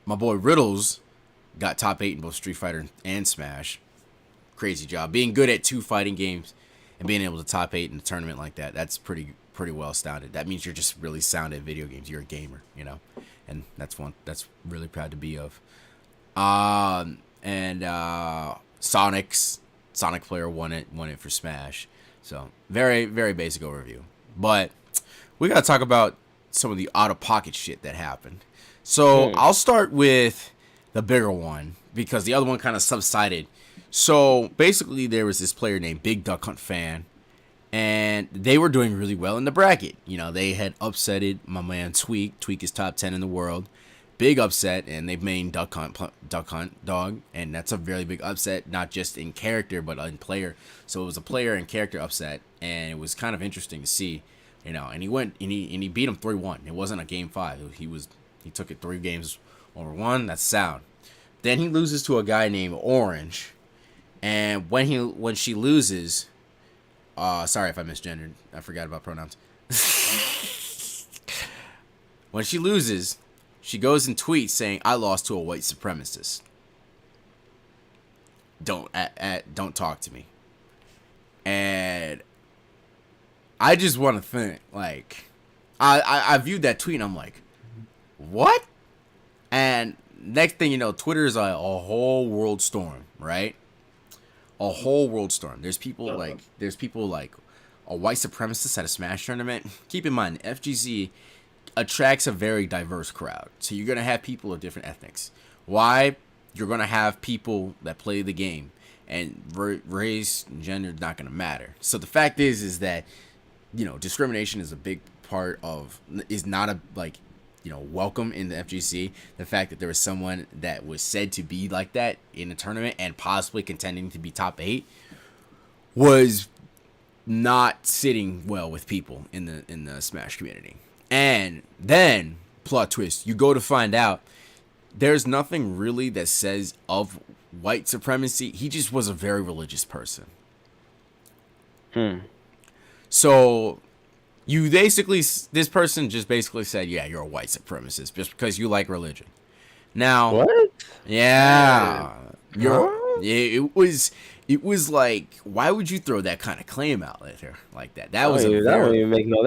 boy Riddles got top 8 in both Street Fighter and Smash. Crazy job. Being good at 2 fighting games and being able to top 8 in a tournament like that, that's pretty well sounded. That means you're just really sound at video games. You're a gamer, and that's really proud to be of. Sonic player won it for Smash. So very, very basic overview. But we gotta talk about some of the out-of-pocket shit that happened. So I'll start with the bigger one because the other one kind of subsided. So basically there was this player named Big Duck Hunt Fan, and they were doing really well in the bracket. They had upsetted my man Tweak. Tweak is top 10 in the world. big upset, and they've made Duck Hunt dog, and that's a very big upset, not just in character but in player. So it was a player and character upset, and it was kind of interesting to see, And he went and he beat him 3-1. It wasn't a game 5. He took it 3 games over 1. That's sound. Then he loses to a guy named Orange, and when she loses, sorry if I misgendered. I forgot about pronouns. When she loses, she goes and tweets saying, "I lost to a white supremacist. Don't talk to me." And I just want to think, like, I viewed that tweet and I'm like, what? And next thing you know, Twitter is a whole world storm, right? A whole world storm. There's people like a white supremacist at a Smash tournament. Keep in mind, FGC attracts a very diverse crowd. So you're going to have people of different ethnics. Why? You're going to have people that play the game, and race and gender is not going to matter. So the fact is that, discrimination is a big part of, is not a, welcome in the FGC. The fact that there was someone that was said to be like that in a tournament and possibly contending to be top 8 was not sitting well with people in the Smash community. And then, plot twist, you go to find out there's nothing really that says of white supremacy. He just was a very religious person. So this person just basically said, yeah, you're a white supremacist just because you like religion. Now, What? Yeah, it was like, why would you throw that kind of claim out there like that? That don't even make no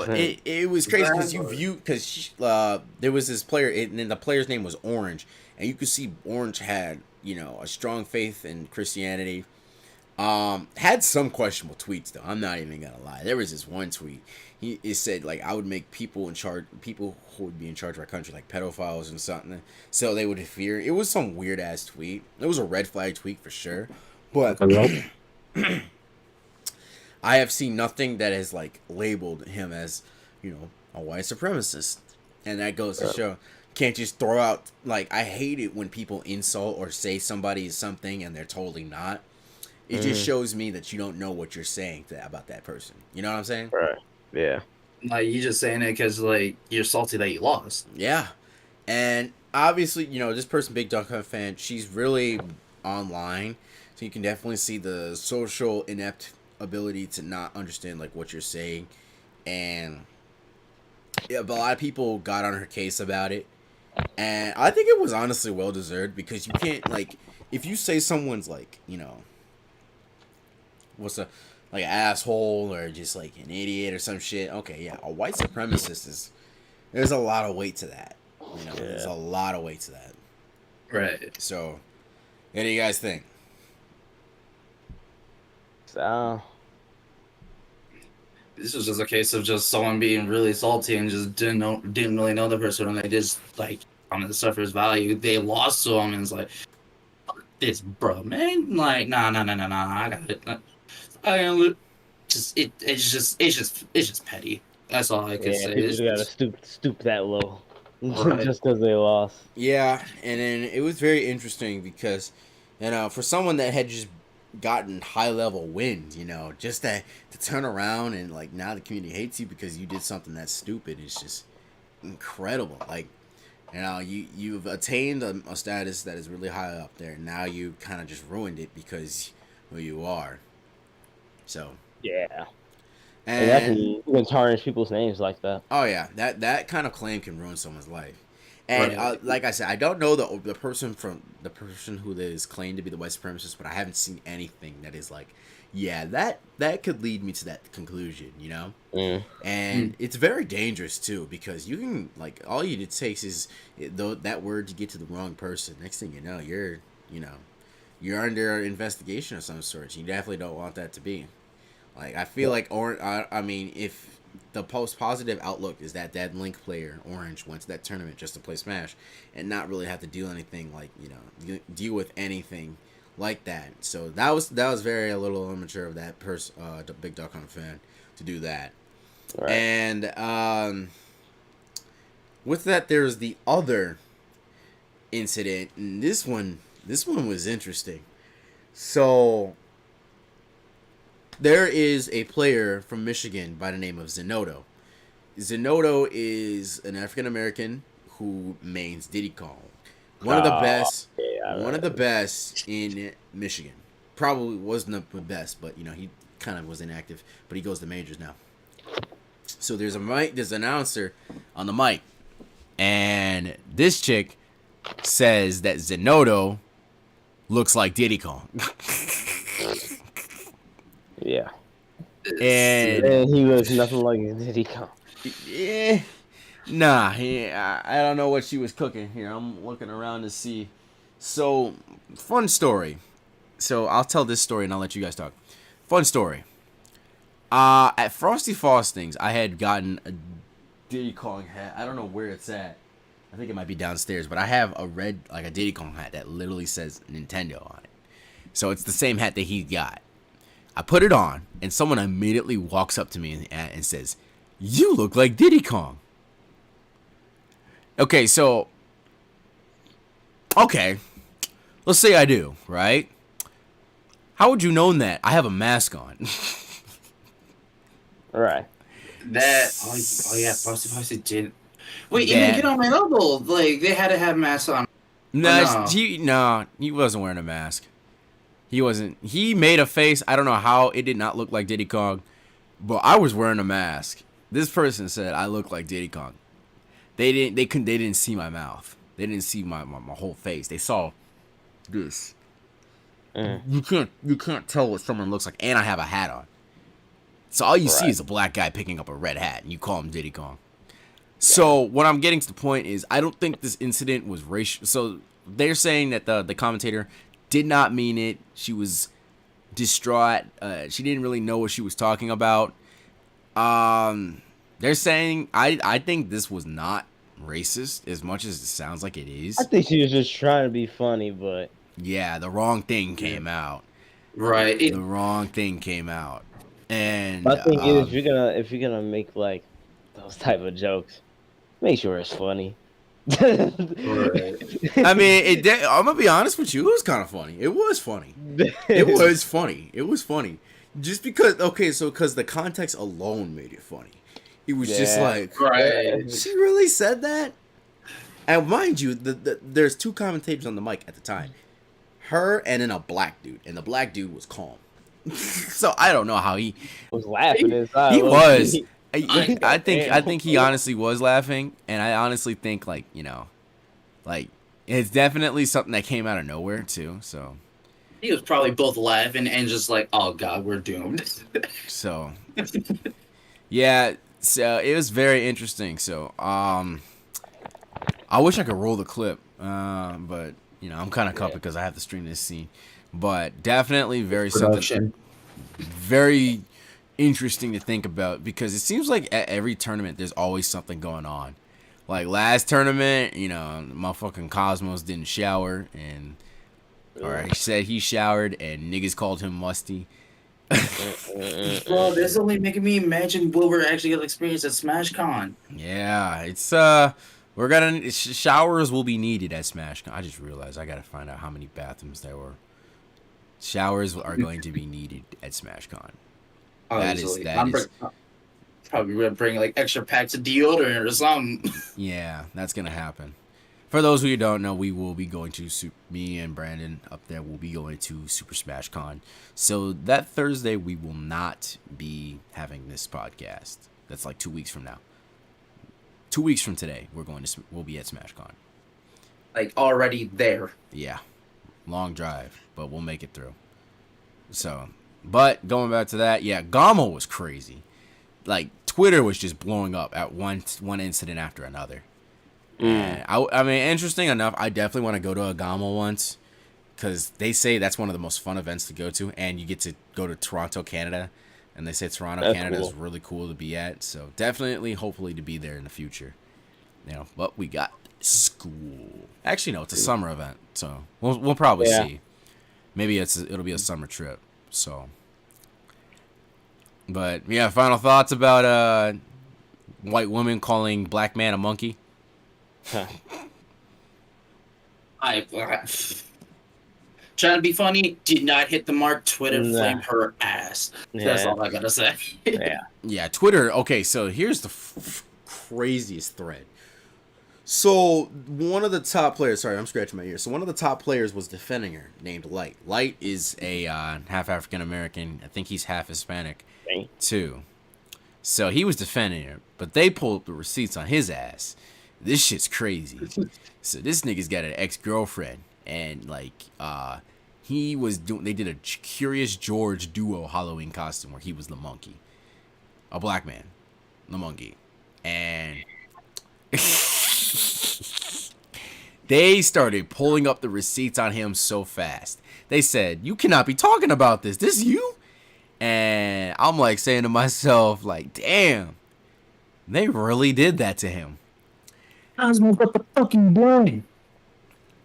sense. It was crazy because there was this player, and then the player's name was Orange, and you could see Orange had a strong faith in Christianity. Had some questionable tweets though. I'm not even gonna lie. There was this one tweet. It said, like, I would make people who would be in charge of our country like pedophiles and something, so they would fear. It was some weird ass tweet. It was a red flag tweet for sure. But I have seen nothing that has labeled him as, a white supremacist, and that goes to show. Can't just throw out, I hate it when people insult or say somebody is something and they're totally not. It just shows me that you don't know what you're saying about that person. You know what I'm saying? Right. Yeah. You just saying it because you're salty that you lost. Yeah, and obviously this person, big Duck Hunt fan, she's really online, so you can definitely see the social inept ability to not understand what you're saying, and yeah, but a lot of people got on her case about it, and I think it was honestly well deserved, because you can't if you say someone's what's a asshole or just an idiot or some shit. Okay, yeah, a white supremacist there's a lot of weight to that. There's a lot of weight to that. Right. So, what do you guys think? So, this was just a case of just someone being really salty and just didn't really know the person, and they just on the surface value they lost to him, and it's fuck this, bro, man. Nah, I got it. It's just petty. That's all I can say. People just gotta stoop that low, just because they lost. Yeah, and then it was very interesting because, for someone that had just gotten high level wins, just to turn around and now the community hates you because you did something that's stupid is just incredible. You've attained a status that is really high up there. Now you kind of just ruined it because who you are. So yeah, and that can tarnish people's names like that. Oh yeah, that kind of claim can ruin someone's life. And like I said, I don't know the person who is claimed to be the white supremacist, but I haven't seen anything that is yeah, that could lead me to that conclusion, And it's very dangerous too, because you can all it takes is that word to get to the wrong person. Next thing you know, you're under investigation of some sort. You definitely don't want that to be. I feel if the positive outlook is that Link player, Orange, went to that tournament just to play Smash and not really have to do anything deal with anything like that. So that was very a little immature of that person, the big Duck Hunt fan, to do that. Right. And with that, there's the other incident, and this one was interesting. So there is a player from Michigan by the name of Zenodo. Zenodo is an African American who mains Diddy Kong. One of the best, one of the best in Michigan. Probably wasn't the best, but he kind of was inactive. But he goes to majors now. So there's an announcer on the mic, and this chick says that Zenodo looks like Diddy Kong. Yeah. And he looks nothing like Diddy Kong. Yeah, nah. I don't know what she was cooking here. I'm looking around to see. So, fun story. So I'll tell this story and I'll let you guys talk. Fun story. At Frosty Frostings, I had gotten a Diddy Kong hat. I don't know where it's at. I think it might be downstairs, but I have a red, like a Diddy Kong hat that literally says Nintendo on it. So it's the same hat that he got. I put it on, and someone immediately walks up to me and says, "You look like Diddy Kong." Okay, so, let's say I do, right? How would you know that? I have a mask on. Right. Oh yeah, Frosty did. Wait, Yeah. even get on my level, like they had to have masks on. No, no. he wasn't wearing a mask. He wasn't. He made a face. I don't know how it did not look like Diddy Kong, but I was wearing a mask. This person said I look like Diddy Kong. They didn't see my mouth. They didn't see my whole face. They saw this. You can't tell what someone looks like, and I have a hat on. So all you see is a black guy picking up a red hat, and you call him Diddy Kong. So what I'm getting to the point is, I don't think this incident was racial. So they're saying that the commentator did not mean it. She was distraught. She didn't really know what she was talking about. They're saying I think this was not racist as much as it sounds like it is. I think she was just trying to be funny, but yeah, the wrong thing came out. Right. The wrong thing came out. And my thing is, if you're gonna make like those type of jokes, make sure it's funny. Right. I mean, I'm gonna be honest with you. It was kind of funny. It was funny. It was funny. It was funny. Just because, because the context alone made it funny. It was just like, right. She really said that? And mind you, there's two commentators on the mic at the time. Her and then a black dude. And the black dude was calm. So I don't know how he was laughing inside. He was. I think he honestly was laughing, and I honestly think like it's definitely something that came out of nowhere too. So he was probably both laughing and just like, "Oh God, we're doomed." So yeah, so it was very interesting. So I wish I could roll the clip, but I'm kind of cut because I have to stream this scene. But definitely something very interesting to think about, because it seems like at every tournament there's always something going on. Like last tournament, motherfucking Cosmos didn't shower, or he said he showered and niggas called him musty. Well, this is only making me imagine what we're actually gonna experience at SmashCon. Yeah, it's we're gonna showers will be needed at SmashCon. I just realized I gotta find out how many bathrooms there were. Showers are going to be needed at SmashCon. That is probably gonna bring like extra packs of deodorant or something. Yeah, that's gonna happen. For those who don't know, we will be going to me and Brandon up there will be going to Super Smash Con. So that Thursday we will not be having this podcast. That's like 2 weeks from now. 2 weeks from today, we'll be at Smash Con. Like already there. Yeah, long drive, but we'll make it through. So, but going back to that, yeah, GOML was crazy. Like Twitter was just blowing up at one incident after another. And I mean, interesting enough, I definitely want to go to a GOML once, because they say that's one of the most fun events to go to, and you get to go to Toronto, Canada, and they say Toronto, Canada is really cool to be at. So definitely, hopefully, to be there in the future. But we got school. Actually, no, it's a summer event, so we'll probably see. Maybe it'll be a summer trip. So, but yeah, final thoughts about white woman calling black man a monkey. Huh. I trying to be funny, did not hit the mark. Twitter Nah. flamed her ass. That's Yeah. all I gotta say. Yeah. Yeah, Twitter. Okay, so here's the craziest thread. So one of the top players, sorry, I'm scratching my ear. So one of the top players was defending her, named Light. Light is a half African American. I think he's half Hispanic Dang. too. So he was defending her, but they pulled up the receipts on his ass. This shit's crazy. So this nigga's got an ex-girlfriend, and like he was doing. They did a Curious George duo Halloween costume where he was the monkey, a black man, the monkey, and. They started pulling up the receipts on him so fast. They said, "You cannot be talking about this. This you?" And I'm like saying to myself, like, "Damn, they really did that to him." Cosmo got the fucking blind.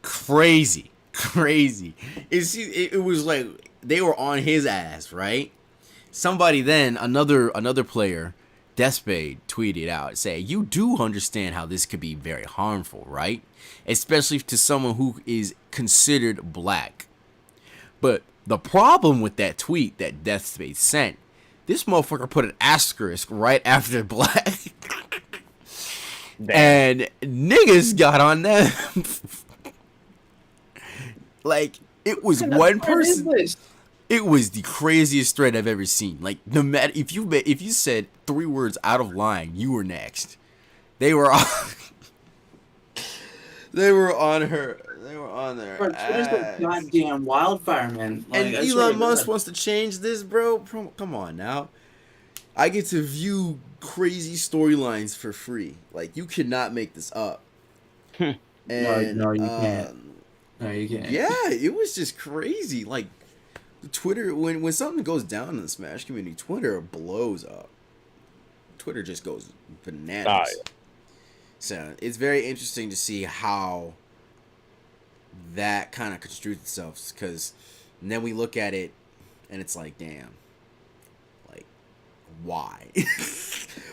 Crazy. It was like they were on his ass, right? Somebody then, another player, Deathspade, tweeted out saying, "You do understand how this could be very harmful, right? Especially to someone who is considered black." But the problem with that tweet that Deathspade sent, this motherfucker put an asterisk right after black. And niggas got on them. Like, it was one person. It was the craziest thread I've ever seen. Like, no matter if you said 3 words out of line, you were next. They were on. They were on her. They were on their Bro, Twitter's a ass. goddamn wildfire, man. Like, And I swear Elon to Musk God. wants to change this, bro. Come on now. I get to view crazy storylines for free. Like, you cannot make this up. And, No, you can't. No, you can't. Yeah, it was just crazy. Like, Twitter, when something goes down in the Smash community, Twitter blows up. Twitter just goes bananas. Oh, yeah. So it's very interesting to see how that kind of construes itself, because then we look at it and it's like, damn, like, why?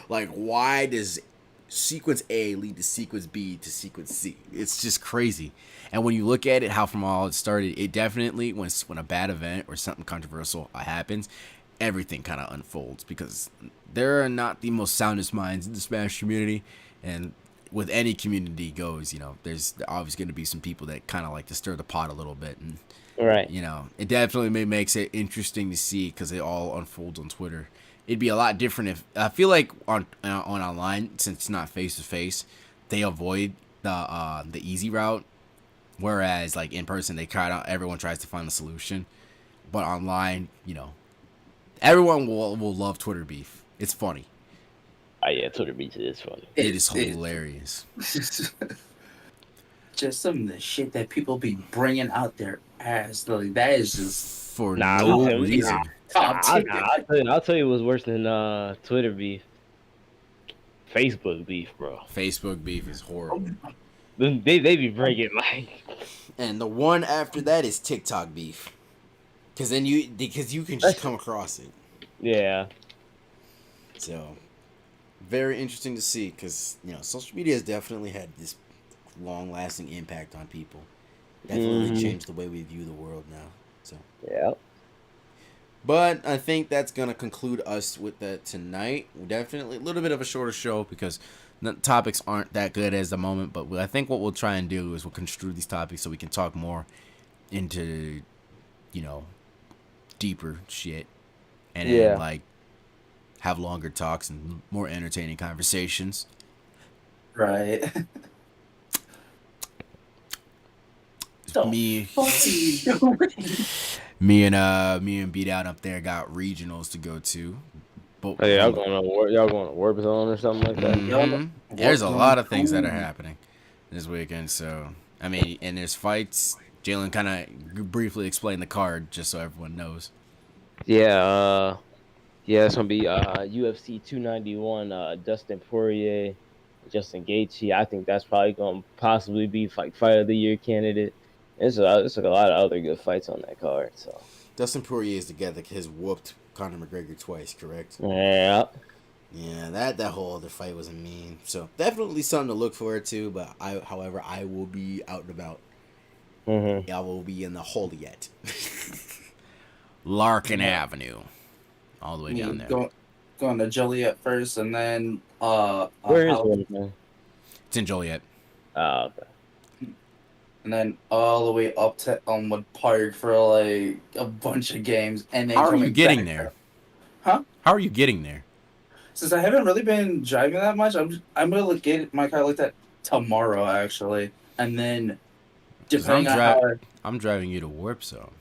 Like, why does sequence A lead to sequence B to sequence C? It's just crazy. And when you look at it, how from all it started, it definitely, when a bad event or something controversial happens, everything kind of unfolds, because there are not the most soundest minds in the Smash community, and with any community goes, you know, there's obviously going to be some people that kind of like to stir the pot a little bit, and Right. you know, it definitely makes it interesting to see, because it all unfolds on Twitter. It'd be a lot different if, I feel like on online, since it's not face to face, they avoid the easy route, whereas like in person everyone tries to find a solution, but online, you know, everyone will love Twitter beef. It's funny. Oh yeah, Twitter beats is funny. It is hilarious. Just some of the shit that people be bringing out their ass. Like, that is just For Nah, no nah, reason. top tier. I'll tell you what's worse than Twitter beef. Facebook beef, bro. Facebook beef is horrible. They be bringing like. And the one after that is TikTok beef. Because you can just come across it. Yeah. So, very interesting to see, because, you know, social media has definitely had this long-lasting impact on people. Definitely changed the way we view the world now. So, Yeah. but I think that's gonna conclude us with that tonight. Definitely a little bit of a shorter show, because the topics aren't that good as the moment. But I think what we'll try and do is we'll construe these topics so we can talk more into, you know, deeper shit, and then like have longer talks and more entertaining conversations. Right. Me and Beat Out up there got regionals to go to. But Oh, yeah, y'all going to Warp Zone or something like that? Mhm. There's a lot of things that are happening this weekend. So, I mean, and there's fights. Jalen kind of briefly explained the card just so everyone knows. Yeah, it's gonna be UFC 291. Dustin Poirier, Justin Gaethje. I think that's probably gonna possibly be fight of the year candidate. There's a lot of other good fights on that card. So Dustin Poirier is the guy that has whooped Conor McGregor twice, correct? yeah, Yeah, that whole other fight was mean. So definitely something to look forward to. But however, I will be out and about. Mm-hmm. I will be in the Joliet, Larkin Yeah. Avenue, all the way You down there. going to Joliet first, and then Where is Hal- one, man? It's in Joliet. Oh, okay. and then all the way up to Elmwood Park for like a bunch of games, and then How are you coming getting back. there? Huh? How are you getting there? Since I haven't really been driving that much, I'm gonna get my car looked at tomorrow actually, and then 'Cause depending on how. I'm driving you to Warp Zone.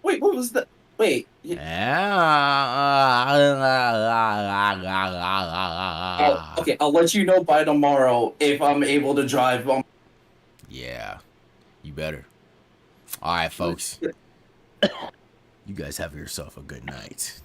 Wait, what was the? Wait. Okay, I'll let you know by tomorrow if I'm able to drive. Yeah, you better. All right, folks. You guys have yourself a good night.